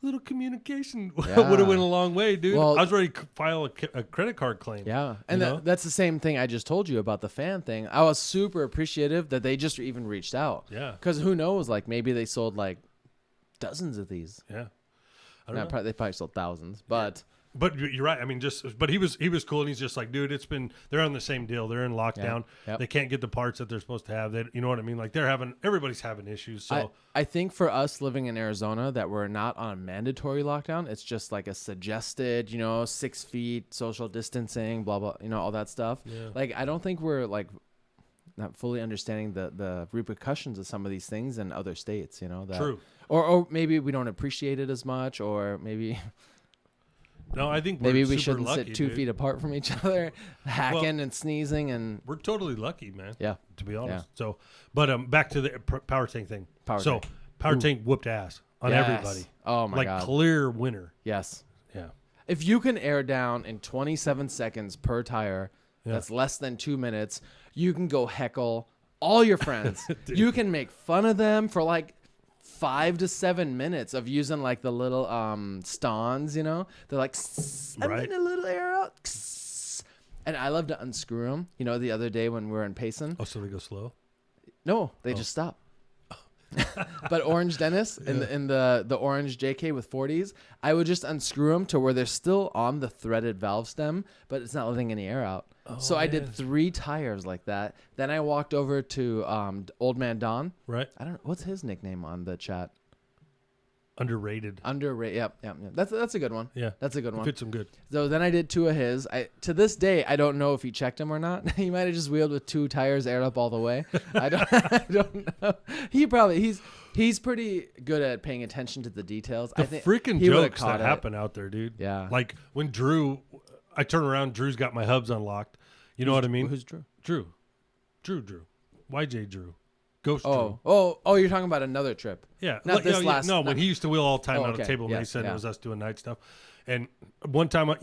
little communication would have went a long way, dude. Well, I was ready to file a credit card claim. Yeah. And that's the same thing I just told you about the fan thing. I was super appreciative that they just even reached out. Yeah. Because who knows, like maybe they sold like dozens of these. Yeah. I don't know. They probably sold thousands, but... Yeah. But you're right. I mean, but he was cool, and he's just like, dude, they're on the same deal. They're in lockdown. Yep. They can't get the parts that they're supposed to have. You know what I mean? Like everybody's having issues. So I think for us living in Arizona that we're not on a mandatory lockdown. It's just like a suggested, 6 feet, social distancing, blah, blah, all that stuff. Yeah. Like, I don't think we're like not fully understanding the repercussions of some of these things in other states, that, True. Or maybe we don't appreciate it as much, or maybe... No, I think maybe we super shouldn't lucky, sit 2 feet apart from each other, hacking and sneezing, and we're totally lucky, man. Yeah, to be honest. Yeah. So, but back to the power tank thing. Power tank whooped ass on everybody. Oh my god, like clear winner. Yes. Yeah. If you can air down in 27 seconds per tire, that's less than 2 minutes. You can go heckle all your friends. You can make fun of them for like 5 to 7 minutes of using like the little stons, they're like, I'm getting a little air out, and I love to unscrew them. The other day when we were in Payson. Oh, so they go slow? No, they just stop. But Orange Dennis in the orange JK with 40s, I would just unscrew them to where they're still on the threaded valve stem, but it's not letting any air out. So I did 3 tires like that. Then I walked over to Old Man Don. Right. I don't know what's his nickname on the chat. Underrated. Yep. That's a good one. Yeah, that's a good one. Fits him good. So then I did 2 of his. To this day, I don't know if he checked them or not. He might have just wheeled with 2 tires aired up all the way. I don't know. He's pretty good at paying attention to the details. The freaking jokes that happen out there, dude. Yeah. Like when I turn around, Drew's got my hubs unlocked. You know what I mean? Who's Drew? Drew. YJ Drew. Ghost Drew. Oh, you're talking about another trip. Yeah. Not this last. No, when he used to wheel all the time out of Table Mesa, and it was us doing night stuff. And one time,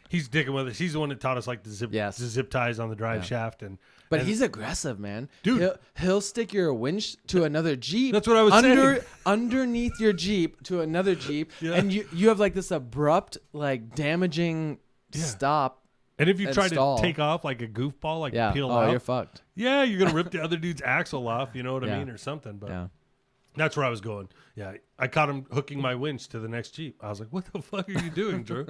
he's digging with us. He's the one that taught us like the zip ties on the drive shaft. But he's aggressive, man. Dude. He'll stick your winch to another Jeep. That's what I was saying. Underneath your Jeep to another Jeep. Yeah. And you have like this abrupt, like damaging stop. And if you try to take off like a goofball, like peel out, you're fucked. Yeah, you're gonna rip the other dude's axle off. You know what I mean, or something. But That's where I was going. Yeah, I caught him hooking my winch to the next Jeep. I was like, "What the fuck are you doing, Drew?"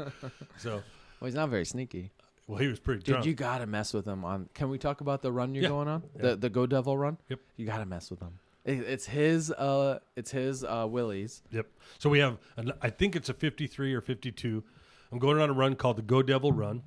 So, well, he's not very sneaky. well, he was pretty Dude, drunk. you gotta mess with him on. Can we talk about the run you're going on? Yeah. The Go Devil run. Yep. You gotta mess with him. It's his Willie's. Yep. So we have, I think it's a 53 or 52. I'm going on a run called the Go Devil Run,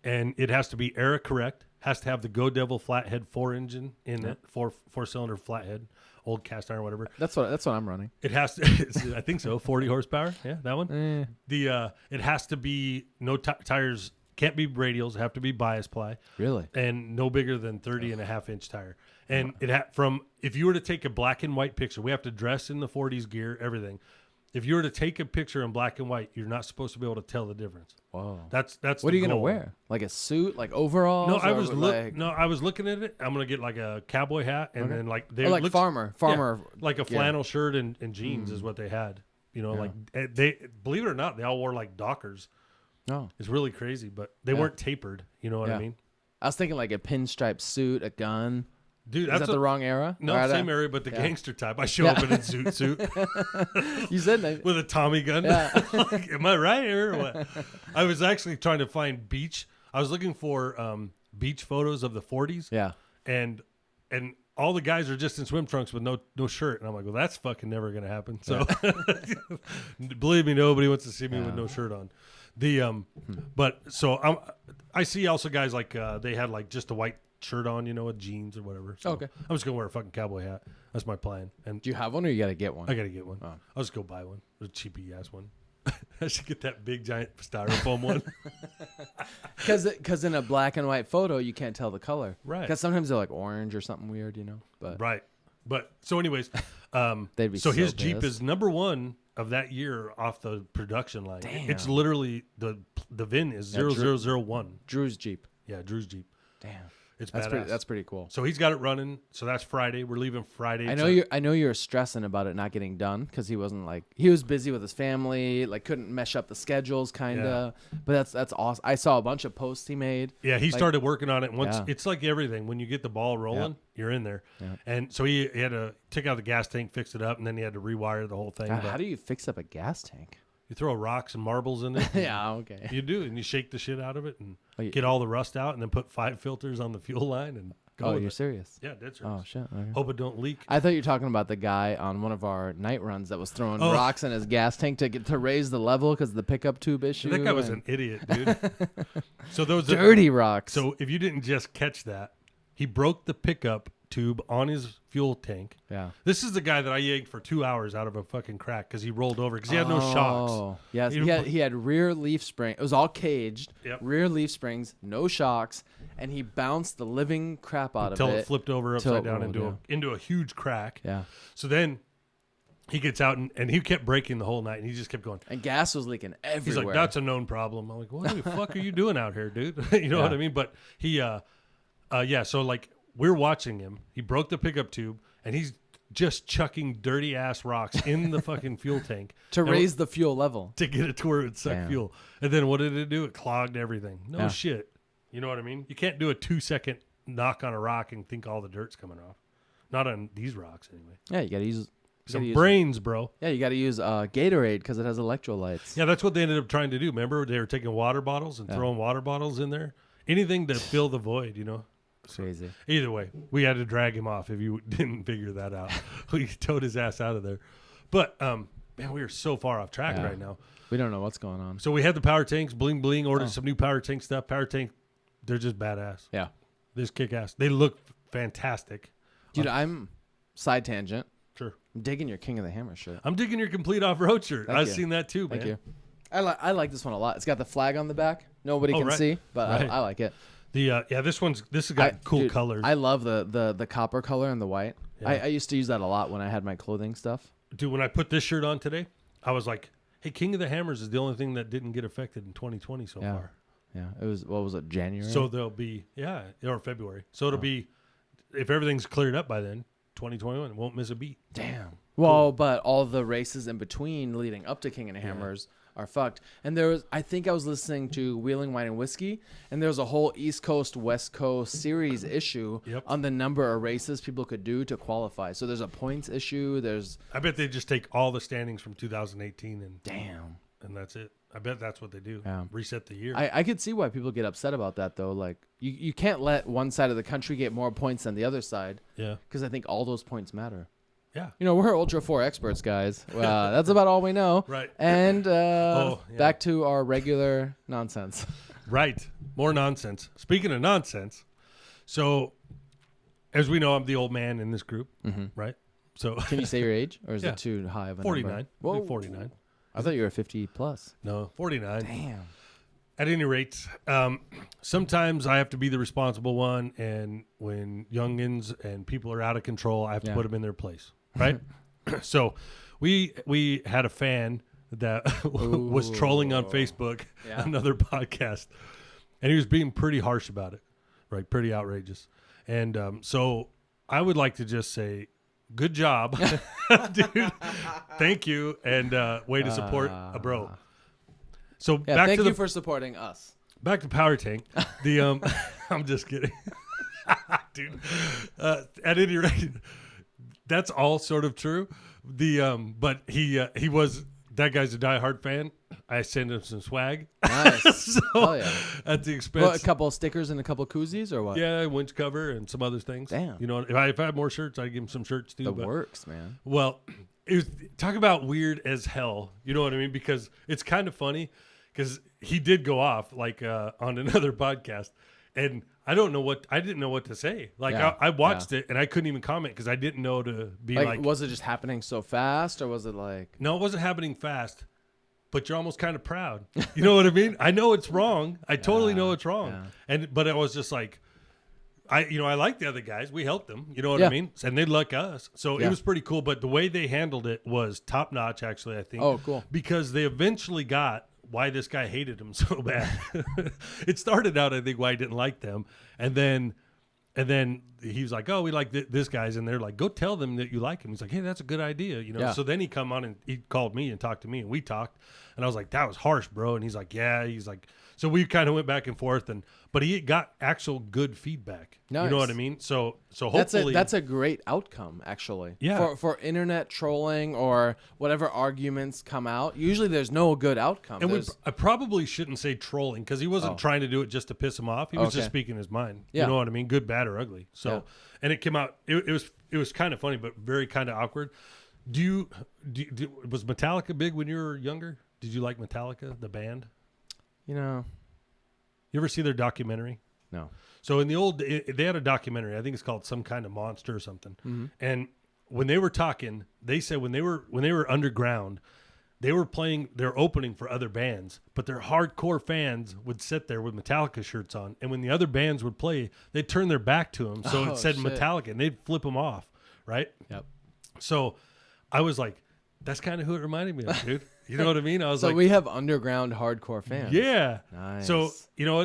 and it has to be era correct. Has to have the Go Devil flathead 4 engine in it, four cylinder flathead, old cast iron, whatever. That's what I'm running. It has to. I think so. 40 horsepower. Yeah, that one. It has to be no tires. Can't be radials. Have to be bias ply. Really? And no bigger than 30.5-inch tire. And from if you were to take a black and white picture, we have to dress in the 40s gear, everything. If you were to take a picture in black and white, you're not supposed to be able to tell the difference. Whoa. That's what are you gonna wear? Like a suit, like overalls? No, I was I was looking at it. I'm gonna get like a cowboy hat and then like they like farmer, like a flannel shirt and jeans is what they had. You know, like they believe it or not, they all wore like Dockers. No, it's really crazy, but they weren't tapered. You know what I mean? I was thinking like a pinstripe suit, a gun. Dude, is that the wrong era? No, same area, but the gangster type. I show up in a suit. You said that. With a Tommy gun. Yeah. Like, am I right or what? I was actually trying to find beach. I was looking for beach photos of the 40s. Yeah. And all the guys are just in swim trunks with no shirt. And I'm like, well, that's fucking never going to happen. So believe me, nobody wants to see me with no shirt on. But so I see also guys like they had like just a white shirt on, you know, with jeans or whatever. So okay. I'm just gonna wear a fucking cowboy hat. That's my plan. And do you have one or you gotta get one? I gotta get one. Oh. I'll just go buy one. A cheapy ass one. I should get that big giant styrofoam one. Because in a black and white photo you can't tell the color. Right. Because sometimes they're like orange or something weird, you know. But right. But so anyways, they'd be so his pissed. Jeep is number 1 of that year off the production line. Damn. It's literally the VIN is 0001. Drew's Jeep. Yeah, Drew's Jeep. Damn. It's that's badass. that's pretty cool. So he's got it running. So that's Friday. We're leaving Friday. I know you're stressing about it not getting done because he was busy with his family, like couldn't mesh up the schedules, kind of. Yeah. But that's awesome. I saw a bunch of posts he made. Yeah, he started working on it. Once it's like everything. When you get the ball rolling, you're in there. Yeah. And so he had to take out the gas tank, fix it up, and then he had to rewire the whole thing. God, how do you fix up a gas tank? You throw rocks and marbles in it. Yeah, okay. You do, and you shake the shit out of it and get all the rust out, and then put 5 filters on the fuel line and go. Oh, you're serious? Yeah, dead serious. Oh shit. Okay. Hope it don't leak. I thought you were talking about the guy on one of our night runs that was throwing rocks in his gas tank to raise the level because of the pickup tube issue. That guy was an idiot, dude. So those dirty rocks. So if you didn't just catch that, he broke the pickup tube on his fuel tank. Yeah. This is the guy that I yanked for 2 hours out of a fucking crack because he rolled over because he had no shocks. Yes, he had rear leaf spring. It was all caged. Yep. Rear leaf springs, no shocks, and he bounced the living crap out of it until it flipped over upside down into a huge crack. Yeah. So then he gets out and he kept braking the whole night and he just kept going. And gas was leaking everywhere. He's like, that's a known problem. I'm like, what the fuck are you doing out here, dude? You know what I mean? But he, so like, we're watching him. He broke the pickup tube, and he's just chucking dirty ass rocks in the fucking fuel tank to raise the fuel level to get it to where it would suck fuel. And then what did it do? It clogged everything. No shit. You know what I mean? You can't do a 2-second knock on a rock and think all the dirt's coming off. Not on these rocks anyway. Yeah, you got to use some brains, bro. Yeah, you got to use Gatorade because it has electrolytes. Yeah, that's what they ended up trying to do. Remember, they were taking water bottles and throwing water bottles in there. Anything to fill the void, you know. Crazy. Either way, we had to drag him off if you didn't figure that out. We towed his ass out of there. But, man, we are so far off track right now. We don't know what's going on. So we had the power tanks, bling, bling, ordered some new power tank stuff. Power tank, they're just badass. Yeah. They're just kick ass. They look fantastic. Dude, I'm side tangent. Sure. I'm digging your King of the Hammer shirt. I'm digging your complete off-road shirt. I've seen that too, man. Thank you. I like this one a lot. It's got the flag on the back. Nobody can see, but I like it. This has got cool colors. I love the copper color and the white. Yeah. I used to use that a lot when I had my clothing stuff. Dude, when I put this shirt on today, I was like, hey, King of the Hammers is the only thing that didn't get affected in 2020 so far. Yeah. It was, what was it, January? So there'll be, or February. So it'll be, if everything's cleared up by then, 2021, won't miss a beat. Damn. Well, but all the races in between leading up to King of the Hammers are fucked. And I think I was listening to Wheeling Wine and Whiskey, and there was a whole East Coast, West Coast series issue on the number of races people could do to qualify. So there's a points issue. I bet they just take all the standings from 2018 and and that's it. I bet that's what they do. Yeah. Reset the year. I could see why people get upset about that, though. Like, you can't let one side of the country get more points than the other side. Yeah. Because I think all those points matter. Yeah. We're Ultra 4 experts, guys. That's about all we know. Right. And back to our regular nonsense. Right. More nonsense. Speaking of nonsense, so as we know, I'm the old man in this group, right? So can you say your age, or is it too high of a 49. number? Whoa. 49. I thought you were 50 plus. No, 49. Damn. At any rate, sometimes I have to be the responsible one, and when youngins and people are out of control, I have to put them in their place, right? So we had a fan that was trolling on Facebook, another podcast, and he was being pretty harsh about it, right? Pretty outrageous. And so I would like to just say, good job, dude. Thank you, and way to support a bro. So thank you for supporting us. Back to Power Tank. The I'm just kidding, dude. At any rate, that's all sort of true. But he was, that guy's a diehard fan. I sent him some swag. Nice. So at the expense. Well, a couple of stickers and a couple of koozies, or what? Yeah, winch cover and some other things. Damn. If I had more shirts, I'd give him some shirts too. Works, man. Well, it was, talk about weird as hell. You know what I mean? Because it's kind of funny, because he did go off like on another podcast, and I didn't know what to say. Like I watched it and I couldn't even comment because I didn't know to be like, was it just happening so fast, or was it like? No, it wasn't happening fast, but you're almost kind of proud. You know what I mean? I know it's wrong. I totally know it's wrong. But I was just like, I like the other guys. We helped them. You know what I mean? And they like us. So it was pretty cool. But the way they handled it was top notch, actually, I think. Oh, cool. Because they eventually got why this guy hated him so bad. It started out, I think, why he didn't like them. And then he was like, oh, we like this guy's. And they're like, go tell them that you like him. He's like, hey, that's a good idea. So then he come on and he called me and talked to me, and we talked. And I was like, that was harsh, bro. And he's like, yeah. He's like, so we kind of went back and forth, but he got actual good feedback. Nice. You know what I mean? So hopefully that's a great outcome, actually. Yeah. For internet trolling or whatever arguments come out, usually there's no good outcome. And I probably shouldn't say trolling, because he wasn't trying to do it just to piss him off. He was just speaking his mind. Yeah. You know what I mean? Good, bad, or ugly. So, and it came out. It was kind of funny, but very kind of awkward. Was Metallica big when you were younger? Did you like Metallica, the band? You ever see their documentary? No. So in they had a documentary. I think it's called Some Kind of Monster or something. Mm-hmm. And when they were talking, they said when they were underground, they were opening for other bands, but their hardcore fans would sit there with Metallica shirts on, and when the other bands would play, they'd turn their back to them, so it said Metallica, and they'd flip them off, right? Yep. So I was like, that's kind of who it reminded me of, dude. You know what I mean? I was so like, we have underground hardcore fans. Yeah. Nice. So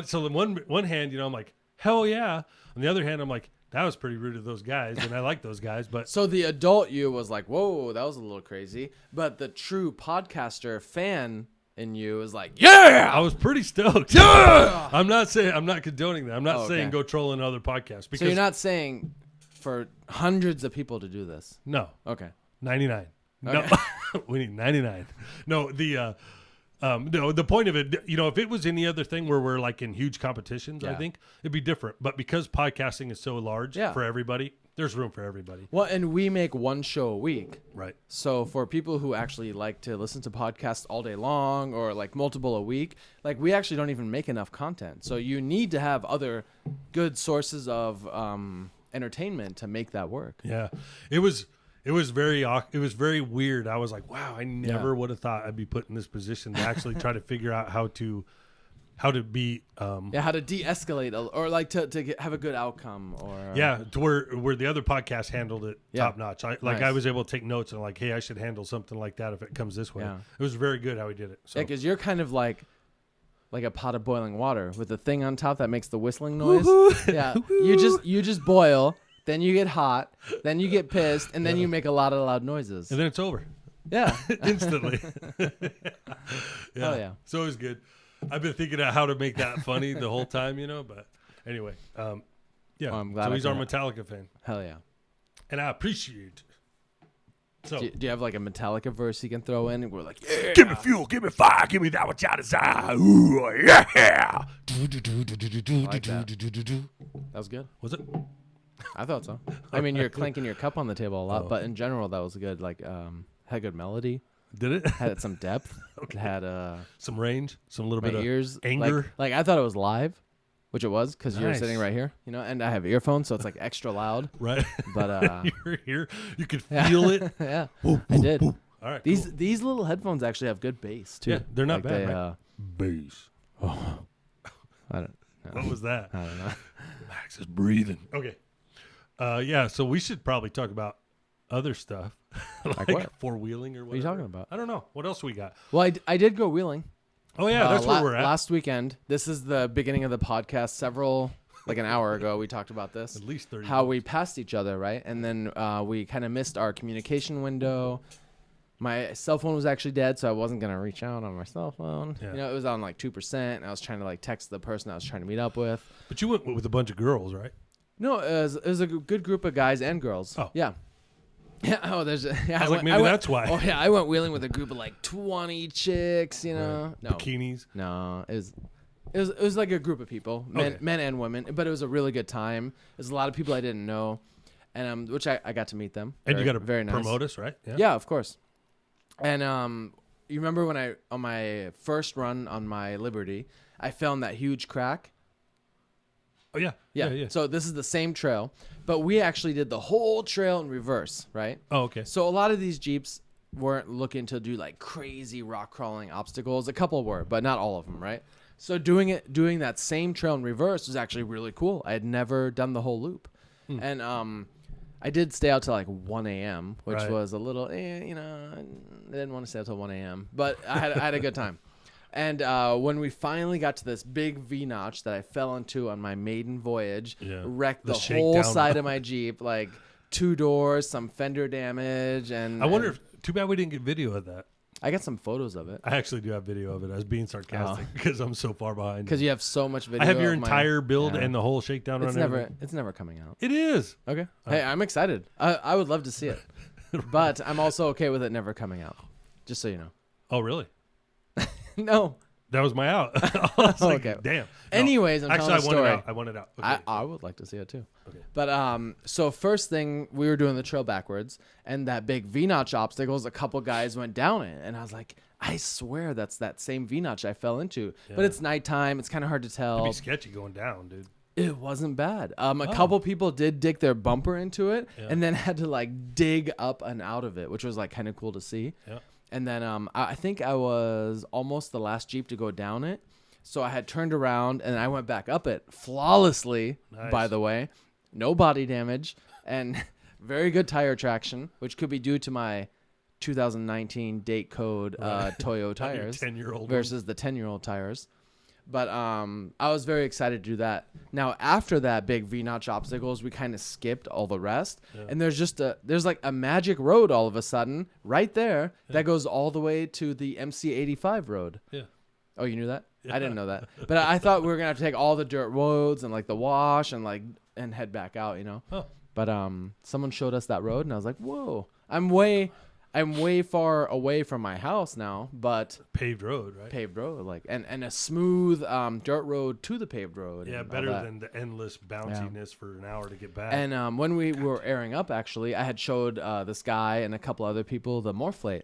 so on one hand, I'm like, hell yeah. On the other hand, I'm like, that was pretty rude of those guys, and I like those guys. But so the adult you was like, whoa, that was a little crazy. But the true podcaster fan in you is like, yeah, I was pretty stoked. Yeah. I'm not condoning that. I'm not saying go troll another podcast. Because so you're not saying for hundreds of people to do this? No. Okay. 99. Okay. No, we need 99. No, the point of it, if it was any other thing where we're like in huge competitions, I think it'd be different. But because podcasting is so large for everybody, there's room for everybody. Well, and we make one show a week. Right. So for people who actually like to listen to podcasts all day long or like multiple a week, like we actually don't even make enough content. So you need to have other good sources of entertainment to make that work. Yeah. It was very weird. I was like, wow, I never would have thought I'd be put in this position to actually try to figure out how to be how to de-escalate or like to have a good outcome or to where the other podcast handled it top notch. I was able to take notes and like, hey, I should handle something like that if it comes this way. It was very good how he did it. So. Yeah, because you're kind of like a pot of boiling water with the thing on top that makes the whistling noise. Yeah, you just boil. Then you get hot, then you get pissed, and then you make a lot of loud noises. And then it's over. Yeah. instantly. Hell yeah. It's always good. I've been thinking of how to make that funny the whole time, but anyway, yeah. Well, I'm glad so I he's our could- Metallica fan, Hell yeah. and I appreciate it. So Do you have like a Metallica verse you can throw in? And we're like, yeah. give me fuel, give me fire, give me that which I desire. Ooh, yeah. like that. That was good. Was it? I thought so. I mean, you're clanking your cup on the table a lot, but in general, that was good. Like, had good melody, Did it? had some depth, Okay. had Some range, some little my bit of ears anger. Like I thought it was live, which it was because you're Nice. sitting right here, and I have earphones, so it's like extra loud. right? But You're here. You could feel it. yeah, I did. All right. These cool. these little headphones actually have good bass too. Yeah, they're not Like bad. they, Right? Bass. I don't. What was that? I don't know. Max is breathing. Okay. Yeah. So we should probably talk about other stuff, like what? four wheeling or whatever. What are you talking about? I don't know. What else we got? Well, I did go wheeling. Oh yeah, that's where we're at. Last weekend. This is the beginning of the podcast. Like an hour ago, we talked about this. At least 30. How we passed each other, right? And then we kind of missed our communication window. My cell phone was actually dead, so I wasn't going to reach out on my cell phone. Yeah. It was on like 2%. And I was trying to like text the person I was trying to meet up with. But you went with a bunch of girls, right? No, it was a good group of guys and girls. Oh. Yeah. Yeah. Oh, there's. Yeah, I was like, maybe that's why. Oh yeah, I went wheeling with a group of like 20 chicks. You know. Right. No. Bikinis. No, it was like a group of people, Okay. men and women, but it was a really good time. There's a lot of people I didn't know, and which I got to meet them. And you got to very nice. promote us, right? Yeah, of course. And you remember when on my first run on my Liberty, I fell in that huge crack. Oh yeah. Yeah. So this is the same trail, but we actually did the whole trail in reverse, right? Oh okay. So a lot of these Jeeps weren't looking to do like crazy rock crawling obstacles. A couple were, but not all of them, right? So doing that same trail in reverse was actually really cool. I had never done the whole loop. And I did stay out till like 1 a.m., which Right. was a little, I didn't want to stay out till 1 a.m., but I had a good time. And when we finally got to this big V-notch that I fell into on my maiden voyage, Yeah. wrecked The the whole shakedown. side of my Jeep, like 2 doors, some fender damage, and I wonder if. Too bad we didn't get video of that. I got some photos of it I actually do have video of it. I was being sarcastic because I'm so far behind. because you have so much video. I have your of my- entire build Yeah. and the whole shakedown It's run. never everything. it's never coming out. It is. Okay. Hey, I'm excited. I would love to see it, but I'm also okay with it never coming out. Just so you know. Oh really? No. That was my out. I was like, Okay. damn. No. Anyways, I'm Actually, telling I a want story. it out. I want it out. Okay. I would like to see it too. Okay. But so first thing, we were doing the trail backwards, and that big V-notch obstacles, a couple guys went down it, and I was like, I swear that's that same V-notch I fell into. But Yeah. it's nighttime; it's kind of hard to tell. It'd be sketchy going down, dude. It wasn't bad. A couple people did dig their bumper into it, Yeah. and then had to like dig up and out of it, which was like kind of cool to see. Yeah. And then I think I was almost the last Jeep to go down it. So I had turned around and I went back up it flawlessly, Nice. by the way. No body damage and very good tire traction, which could be due to my 2019 date code Toyo tires 10-year-old versus the 10-year-old tires. But I was very excited to do that. Now, after that big V-notch obstacles, we kind of skipped all the rest. Yeah. And there's like a magic road all of a sudden right there that goes all the way to the MC85 road. Yeah. Oh, you knew that? I didn't know that. But I thought we were going to have to take all the dirt roads and like the wash and and head back out, Oh. But someone showed us that road and I was like, whoa, I'm way far away from my house now, but Paved road, right? paved road, like and a smooth dirt road to the paved road. Yeah, and all better that. than the endless bounciness for an hour to get back. And when we were airing up, actually, I had showed this guy and a couple other people the Morphlate,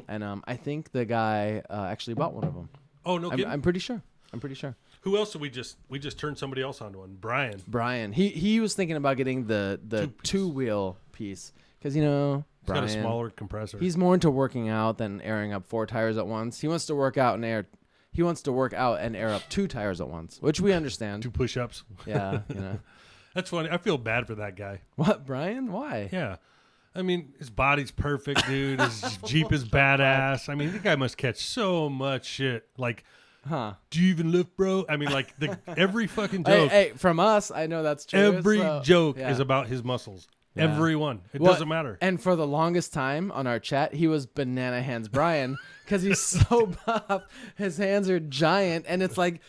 and I think the guy actually bought one of them. oh no kidding. I'm pretty sure. Who else did we just turned somebody else onto one? Brian, he was thinking about getting the two-wheel piece because He's Brian, got a smaller compressor. he's more into working out than airing up 4 tires at once. He wants to work out and air. He wants to work out and air up 2 tires at once, which we understand. 2 push-ups. Yeah, That's funny. I feel bad for that guy. What, Brian? Why? Yeah. I mean, his body's perfect, dude. His Jeep is badass. I mean, the guy must catch so much shit. Like, Huh? do you even lift, bro? I mean, like, every fucking joke. Hey, from us, I know that's true. Every so- joke yeah. is about his muscles. Yeah. Everyone. It Well, doesn't matter. And for the longest time on our chat, he was Banana Hands Brian because he's so buff. His hands are giant, and it's like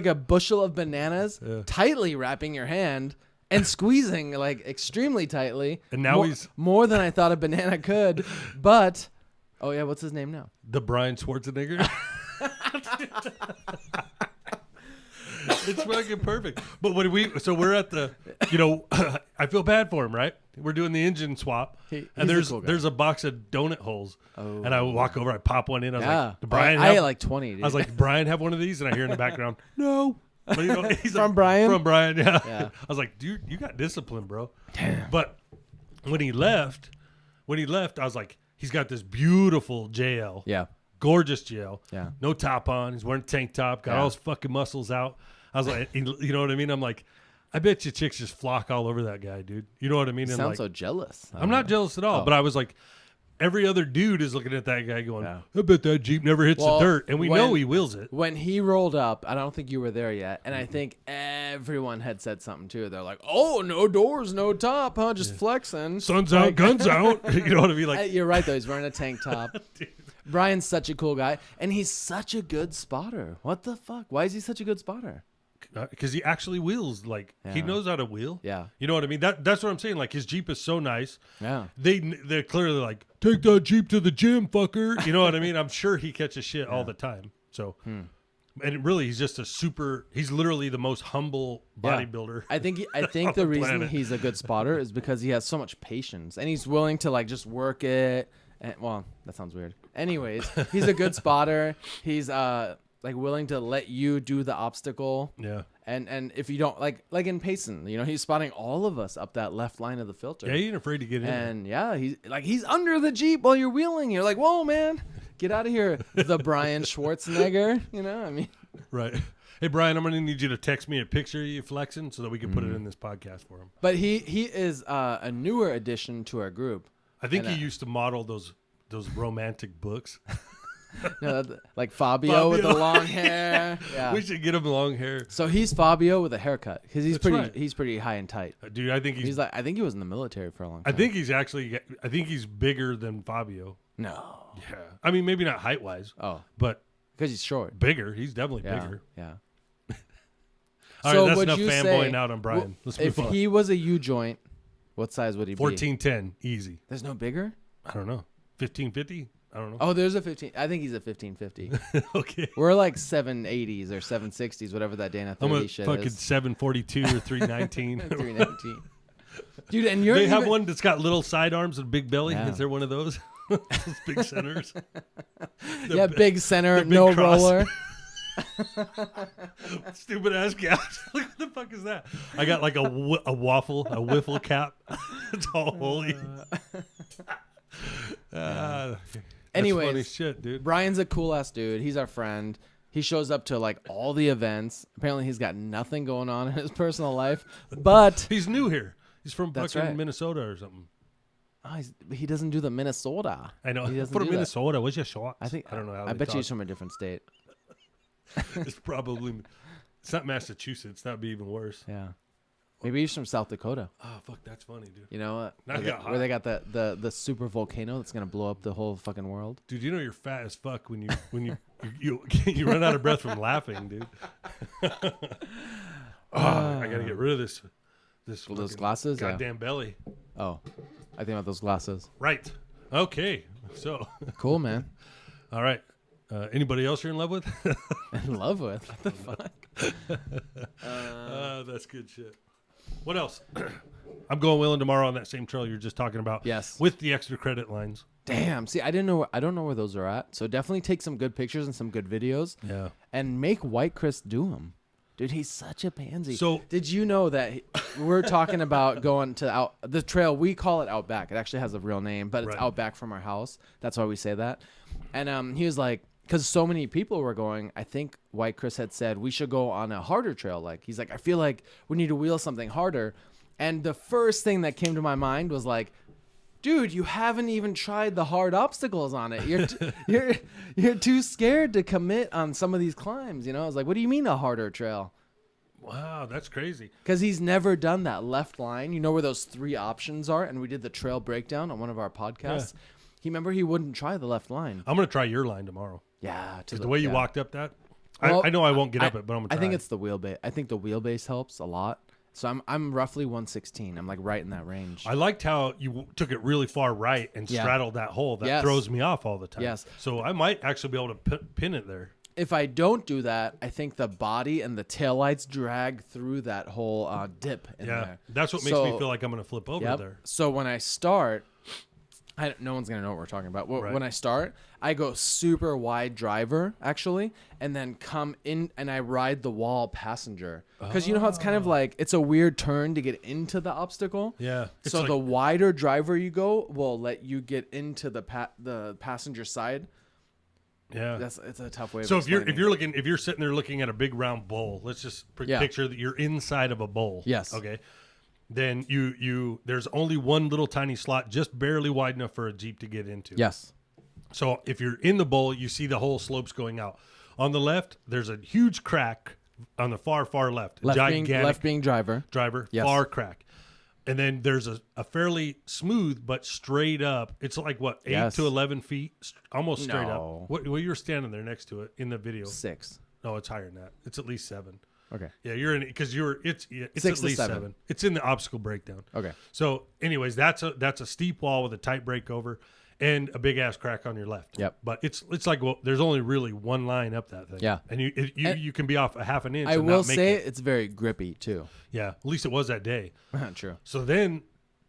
a bushel of bananas tightly wrapping your hand and squeezing like extremely tightly. And now he's more than I thought a banana could. But oh yeah, what's his name now? the Brian Schwarzenegger. It's fucking perfect. But when we're at the, I feel bad for him, right? We're doing the engine swap, and there's a box of donut holes, and I walk over, I pop one in. I was like, Brian, I ate like 20. Dude. I was like, Brian, have one of these, and I hear in the background, no. But, he's From like, Brian? From Brian, yeah. I was like, dude, you got discipline, bro. Damn. But when he left, I was like, he's got this beautiful JL. Yeah. Gorgeous JL. Yeah. No top on. He's wearing a tank top. Got all his fucking muscles out. I was like, you know what I mean? I'm like, I bet you chicks just flock all over that guy, dude. You know what I mean? You and sound like, so jealous. I'm not jealous at all, but I was like, every other dude is looking at that guy going, Yeah. I bet that Jeep never hits the dirt. And we know he wills it. When he rolled up, I don't think you were there yet. And I think everyone had said something too. They're like, oh, no doors, no top, huh? Just flexing. Sun's out, guns out. You know what I mean? Like, You're right, though. He's wearing a tank top. Brian's such a cool guy. And he's such a good spotter. What the fuck? Why is he such a good spotter? because he actually wheels. Like he knows how to wheel. Yeah. You know what I mean? That's what I'm saying. Like his Jeep is so nice. Yeah. They're clearly like, take that Jeep to the gym, fucker. You know what I mean? I'm sure he catches shit all the time. So, and really, he's just he's literally the most humble bodybuilder. I think the reason planet. he's a good spotter is because he has so much patience and he's willing to like just work it. And, well, that sounds weird. Anyways, he's a good spotter. He's like willing to let you do the obstacle. Yeah. And if you don't like in Payson, you know, he's spotting all of us up that left line of the filter. Yeah, he ain't afraid to get in. And yeah, he's under the Jeep while you're wheeling. You're like, whoa, man, get out of here, the Brian Schwarzenegger. You know, I mean, right. Hey, Brian, I'm gonna need you to text me a picture of you flexing so that we can put it in this podcast for him. But he is a newer addition to our group. I think he used to model those romantic books. No, like Fabio with the long hair. Yeah. We should get him long hair. So he's Fabio with a haircut because he's pretty right. he's pretty high and tight. Dude, I think He's like, I think he was in the military for a long time. I think he's bigger than Fabio. No. Yeah. I mean, maybe not height wise. Oh, but because he's short. bigger. He's definitely bigger. Yeah. All right, that's enough fanboying out on Brian. Let's move if on. he was a U joint, what size would he be? 1410, easy. There's no bigger? I don't know. 1550? I don't know. Oh, there's a 15. I think he's a 1550. Okay. We're like 780s or 760s, whatever that Dana 30 I'm a shit fucking is. 742 or 319. 319. Dude, and They have one that's got little sidearms and big belly. Yeah. Is there one of those? Those big centers. Big center, big no cross. roller. Stupid ass cap. Like, what the fuck is that? I got like a wiffle cap. It's all holy. Anyways, funny shit, dude. Brian's a cool ass dude. He's our friend. He shows up to like all the events. Apparently, he's got nothing going on in his personal life, but He's new here. He's from That's fucking right. Minnesota or something. he doesn't do the Minnesota. I know. He doesn't From do that. Minnesota, what's your shot? I don't know how I they bet talk. you he's from a different state. It's probably. It's not Massachusetts. That'd be even worse. Yeah, maybe he's from South Dakota. Oh fuck, that's funny, dude. You know what? Now it got hot. Where they got the super volcano that's gonna blow up the whole fucking world. Dude, you know you're fat as fuck when you run out of breath from laughing, dude. I gotta get rid of this Those glasses. Yeah. goddamn belly. Oh, I think about those glasses. Right. Okay. So, Cool, man. all right. Anybody else you're in love with? In love with? What the fuck? That's good shit. What else? I'm going wheeling tomorrow on that same trail you're just talking about. Yes. With the extra credit lines. Damn. See, I don't know where those are at. So definitely take some good pictures and some good videos. Yeah. And make White Chris do them. Dude, he's such a pansy. So- did you know that we're talking about going to the trail? We call it Outback. It actually has a real name, but it's Right. Outback from our house. That's why we say that. And he was like, because so many people were going, I think White Chris had said we should go on a harder trail. Like he's like, I feel like we need to wheel something harder. And the first thing that came to my mind was like, dude, you haven't even tried the hard obstacles on it. You're too scared to commit on some of these climbs. You know, I was like, what do you mean a harder trail? Wow, that's crazy. Because he's never done that left line. You know where those 3 options are? And we did the trail breakdown on one of our podcasts. Yeah. He wouldn't try the left line. I'm going to try your line tomorrow. Yeah. Because the way you walked up that, Well, I know I won't get up it, but I'm going to try. I think it's the wheelbase. I think the wheelbase helps a lot. So I'm roughly 116. I'm like right in that range. I liked how you took it really far right and straddled that hole. That throws me off all the time. Yes. So I might actually be able to pin it there. If I don't do that, I think the body and the taillights drag through that whole dip in there. That's what makes me feel like I'm going to flip over there. So when I start, no one's going to know what we're talking about. When I start, I go super wide driver, actually, and then come in and I ride the wall passenger. Because you know how it's kind of like, it's a weird turn to get into the obstacle? Yeah. So the wider driver you go will let you get into the passenger side. Yeah, it's a tough way. So if you're sitting there looking at a big round bowl, let's just picture that you're inside of a bowl. Yes. Okay. Then there's only one little tiny slot, just barely wide enough for a Jeep to get into. Yes. So if you're in the bowl, you see the whole slopes going out. On the left, there's a huge crack on the far left. Left being driver. Yes. Far crack. And then there's a fairly smooth but straight up. It's like what, 8 to 11 feet, almost straight up. What you were standing there next to it in the video? 6. No, it's higher than that. It's at least 7. Okay. Yeah, you're in because it's 6 at to least 7. 7. It's in the obstacle breakdown. Okay. So, anyways, that's a steep wall with a tight breakover and a big ass crack on your left. Yep. But it's like, well, there's only really one line up that thing. Yeah. And you can be off a half an inch. I will say it's very grippy too. Yeah. At least it was that day. True. So then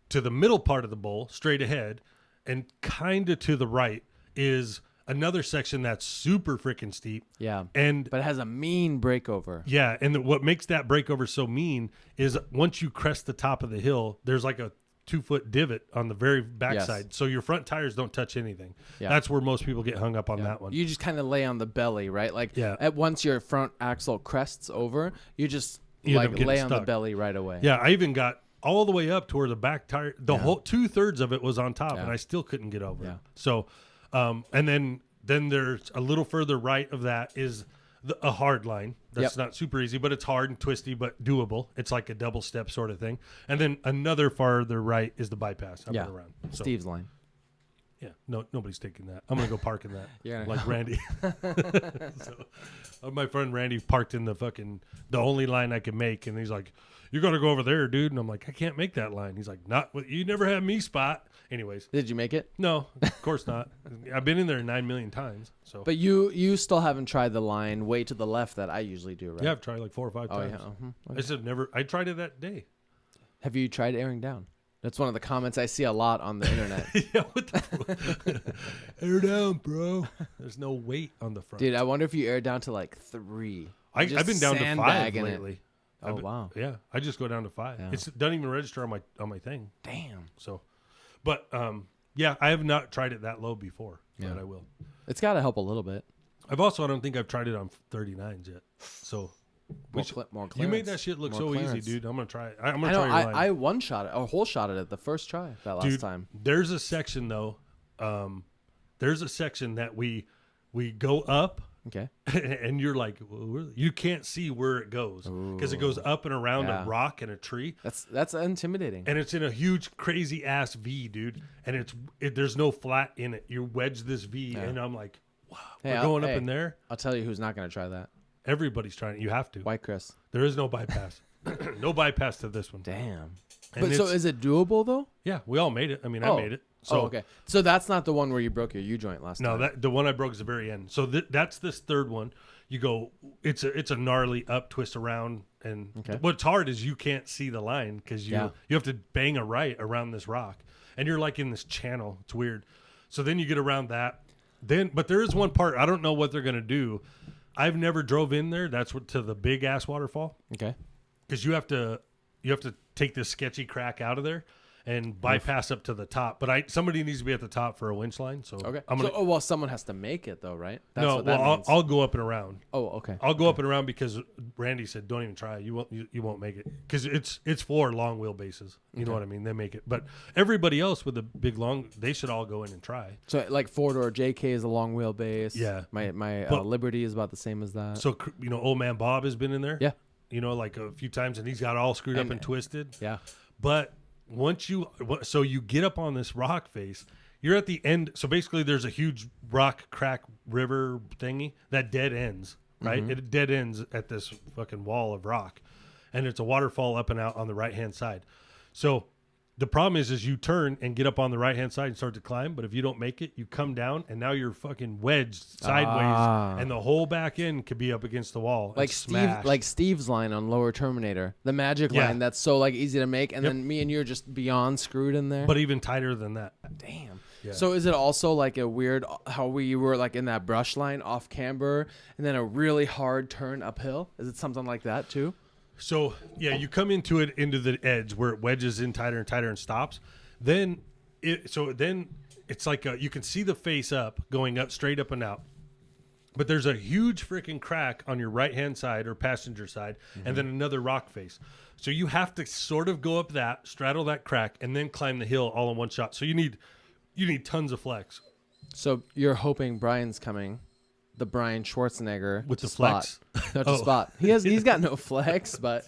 to the middle part of the bowl, straight ahead, and kind of to the right is another section that's super freaking steep. Yeah. But it has a mean breakover. Yeah. And what makes that breakover so mean is once you crest the top of the hill, there's like a 2-foot divot on the very backside. Yes. So your front tires don't touch anything. Yeah. That's where most people get hung up on that one. You just kind of lay on the belly, right? Like once your front axle crests over, you just lay on the belly right away. Yeah. I even got all the way up to where the back tire, whole 2/3 of it was on top and I still couldn't get over it. So, and then there's a little further right of that is a hard line. That's not super easy, but it's hard and twisty, but doable. It's like a double step sort of thing. And then another farther right is the bypass. Up and around. So, Steve's line. Yeah, nobody's taking that. I'm gonna go park in that. Yeah, like Randy. My friend Randy parked in the only line I could make, and he's like, "You got to go over there, dude." And I'm like, "I can't make that line." He's like, "Not you never had me spot." Anyways, did you make it? No, of course not. I've been in there 9 million times. So, but you still haven't tried the line way to the left that I usually do, right? Yeah, I've tried like 4 or 5 times. Yeah. Okay. I said never. I tried it that day. Have you tried airing down? That's one of the comments I see a lot on the internet. Yeah, what the air down, bro. There's no weight on the front. Dude, I wonder if you air down to like 3. I've been down to 5 lately. Oh wow. Yeah, I just go down to 5. Yeah. It doesn't even register on my thing. Damn. So, but yeah, I have not tried it that low before, but I will. It's got to help a little bit. I don't think I've tried it on 39s yet. So. More clearance. You made that shit look so easy, dude. I'm gonna try it. I'm gonna try your line. I one shot it, a whole shot at it the first try that last time. There's a section though. There's a section that we go up. Okay. And you're like, you can't see where it goes because it goes up and around a rock and a tree. That's intimidating. And it's in a huge crazy ass V, dude. And there's no flat in it. You wedge this V, and I'm like, wow, we're going up in there. I'll tell you who's not gonna try that. Everybody's trying it. You have to. White Chris. There is no bypass. No bypass to this one. Damn. And but so is it doable though? Yeah, we all made it. I mean, I made it. So, okay. So that's not the one where you broke your U-joint last time. No, the one I broke is the very end. So that's this third one. You go. It's a gnarly up twist around, and what's hard is you can't see the line because you have to bang a right around this rock, and you're like in this channel. It's weird. So then you get around that. But there is one part I don't know what they're gonna do. I've never drove in there. That's to the big ass waterfall. Okay. Because you have to take this sketchy crack out of there and bypass up to the top. But somebody needs to be at the top for a winch line. So okay. I'm gonna, someone has to make it though, right? That's what that means. I'll go up and around. Oh, okay. I'll go up and around because Randy said don't even try it. You won't make it because it's for long wheelbases. You know what I mean? They make it. But everybody else with the big long, they should all go in and try. So like 4-door JK is a long wheelbase. Yeah. My Liberty is about the same as that. So old man Bob has been in there. Yeah. like a few times, and he's got all screwed up and twisted. Yeah. But once you get up on this rock face, you're at the end. So basically, there's a huge rock crack river thingy that dead ends, right? Mm-hmm. It dead ends at this fucking wall of rock, and it's a waterfall up and out on the right hand side. So the problem is you turn and get up on the right hand side and start to climb, but if you don't make it, you come down and now you're fucking wedged sideways, and the whole back end could be up against the wall. Like Steve's line on Lower Terminator, the magic line that's so like easy to make, and then me and you are just beyond screwed in there. But even tighter than that. Damn. Yeah. So is it also like a weird how we were like in that brush line off camber and then a really hard turn uphill? Is it something like that too? So yeah, you come into the edge where it wedges in tighter and tighter and stops. Then it's like you can see the face up going up straight up and out, but there's a huge freaking crack on your right hand side or passenger side, and then another rock face. So you have to sort of go up that, straddle that crack, and then climb the hill all in one shot. So you need tons of flex. So you're hoping Brian's coming. The Brian Schwarzenegger with the spot. flex. No, to spot. He's got no flex, but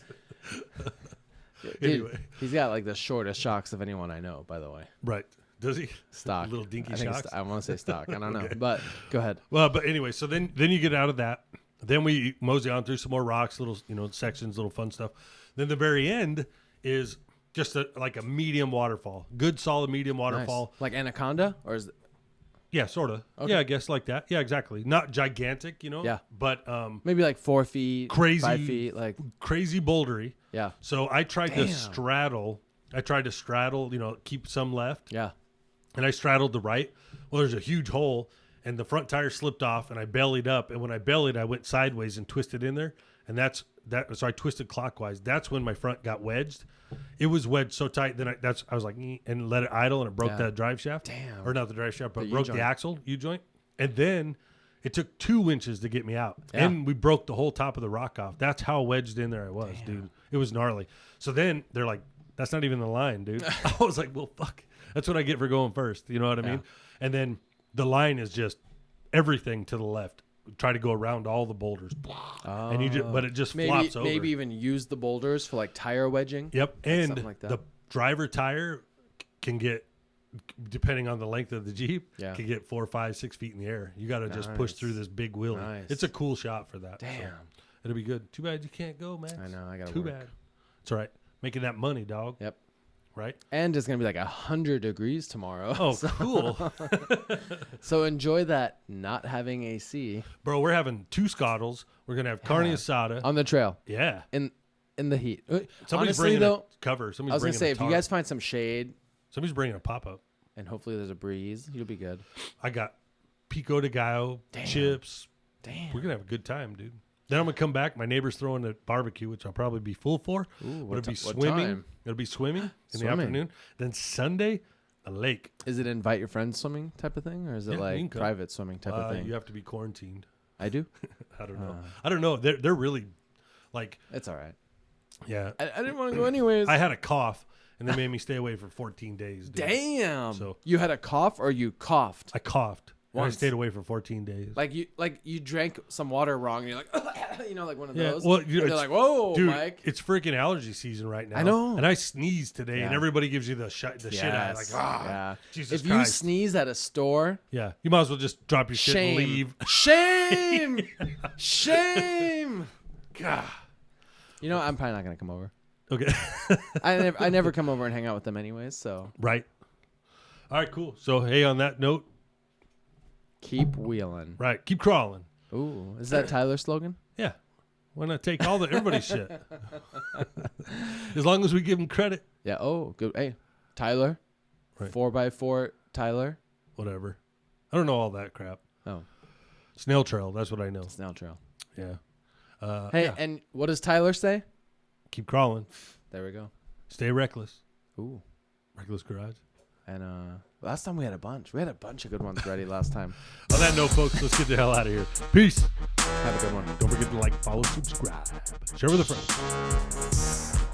dude, anyway, he's got like the shortest shocks of anyone I know. By the way, right? Does he? Stock. Little dinky I think shocks. I want to say stock. I don't know, Okay. but go ahead. Well, but anyway, so then you get out of that. Then we mosey on through some more rocks, little sections, little fun stuff. Then the very end is just like a medium waterfall, good solid medium waterfall, Nice. Like Anaconda, or is it? Yeah, sort of. Okay. Yeah, I guess like that. Yeah, exactly. Not gigantic, Yeah. but Maybe like 4 feet, crazy, 5 feet, like crazy bouldery. yeah, So I tried Damn. to straddle. Keep some left, yeah. and I straddled the right. Well, there's a huge hole, and the front tire slipped off, and I bellied up. And when I bellied, I went sideways and twisted in there, and that's that. So I twisted clockwise. That's when my front got wedged. It was wedged so tight. Then I was like, and let it idle, and it broke the drive shaft. Damn. Or not the drive shaft, but The broke U-joint. the axle, U-joint. And then it took 2 inches to get me out. Yeah. And we broke the whole top of the rock off. That's how wedged in there I was, dude. It was gnarly. So then they're like, that's not even the line, dude. I was like, well, fuck. That's what I get for going first. You know what I mean? And then the line is just everything to the left. Try to go around all the boulders. And but it just flops over. Maybe even use the boulders for like tire wedging. Yep. And something like that. the driver tire can get, depending on the length of the Jeep, can get 4, 5, 6 feet in the air. You got to just push through this big wheelie. Nice. It's a cool shot for that. Damn. So it'll be good. Too bad you can't go, man. I know. I got to Too work. bad. It's all right. Making that money, dog. Yep. Right? And it's gonna be like 100 degrees tomorrow. Oh, cool. So enjoy that not having AC Bro, we're having 2 scottles. We're going to have carne asada. on the trail Yeah. in the heat. Somebody's Honestly, bringing though, a cover. I was Somebody's gonna bringing say a if you tarp. guys find some shade Somebody's bringing a pop-up. and hopefully there's a breeze, you'll be good. I got pico de gallo, chips. Damn. We're going to have a good time, dude. Then I'm going to come back. My neighbor's throwing a barbecue, which I'll probably be full for. Ooh, It'll be what swimming. time? It'll be swimming in the Swimming. afternoon. Then Sunday, a lake. Is it invite your friends swimming type of thing, or is it Yeah, you can like come. private swimming type of thing? You have to be quarantined. I do. I don't know. I don't know. They're really like, It's all right. yeah. I didn't want to go anyways. I had a cough, and they made me stay away for 14 days. Dude. Damn. So- you had a cough or you coughed? I coughed. And I Once. stayed away for 14 days. Like you drank some water wrong and you're like, like one of Yeah, those. well, And you know, they're it's- like, whoa, Dude, Mike. it's freaking allergy season right now. I know. And I sneezed today, and Yeah. everybody gives you the shit eye. Like, yeah. Jesus If you Christ. sneeze at a store, Yeah, you might as well just drop your shit and shame. leave. Shame. Shame. God. You know, I'm probably not gonna come over. Okay. I never come over and hang out with them anyways. So Right. All right, cool. So, hey, on that note, keep wheeling. right, keep crawling. Ooh, is that Tyler's slogan? Yeah. Why not take all everybody's shit? As long as we give them credit. Yeah. Oh, good. Hey, Tyler. Right. 4x4 Tyler. Whatever. I don't know all that crap. Oh, Snail trail, that's what I know. snail trail. Yeah. Hey, yeah. and what does Tyler say? Keep crawling. There we go. Stay reckless. Ooh. Reckless garage. And last time we had a bunch. We had a bunch of good ones ready last time. On that note, folks, let's get the hell out of here. Peace. Have a good one. Don't forget to like, follow, subscribe. Share with a friend.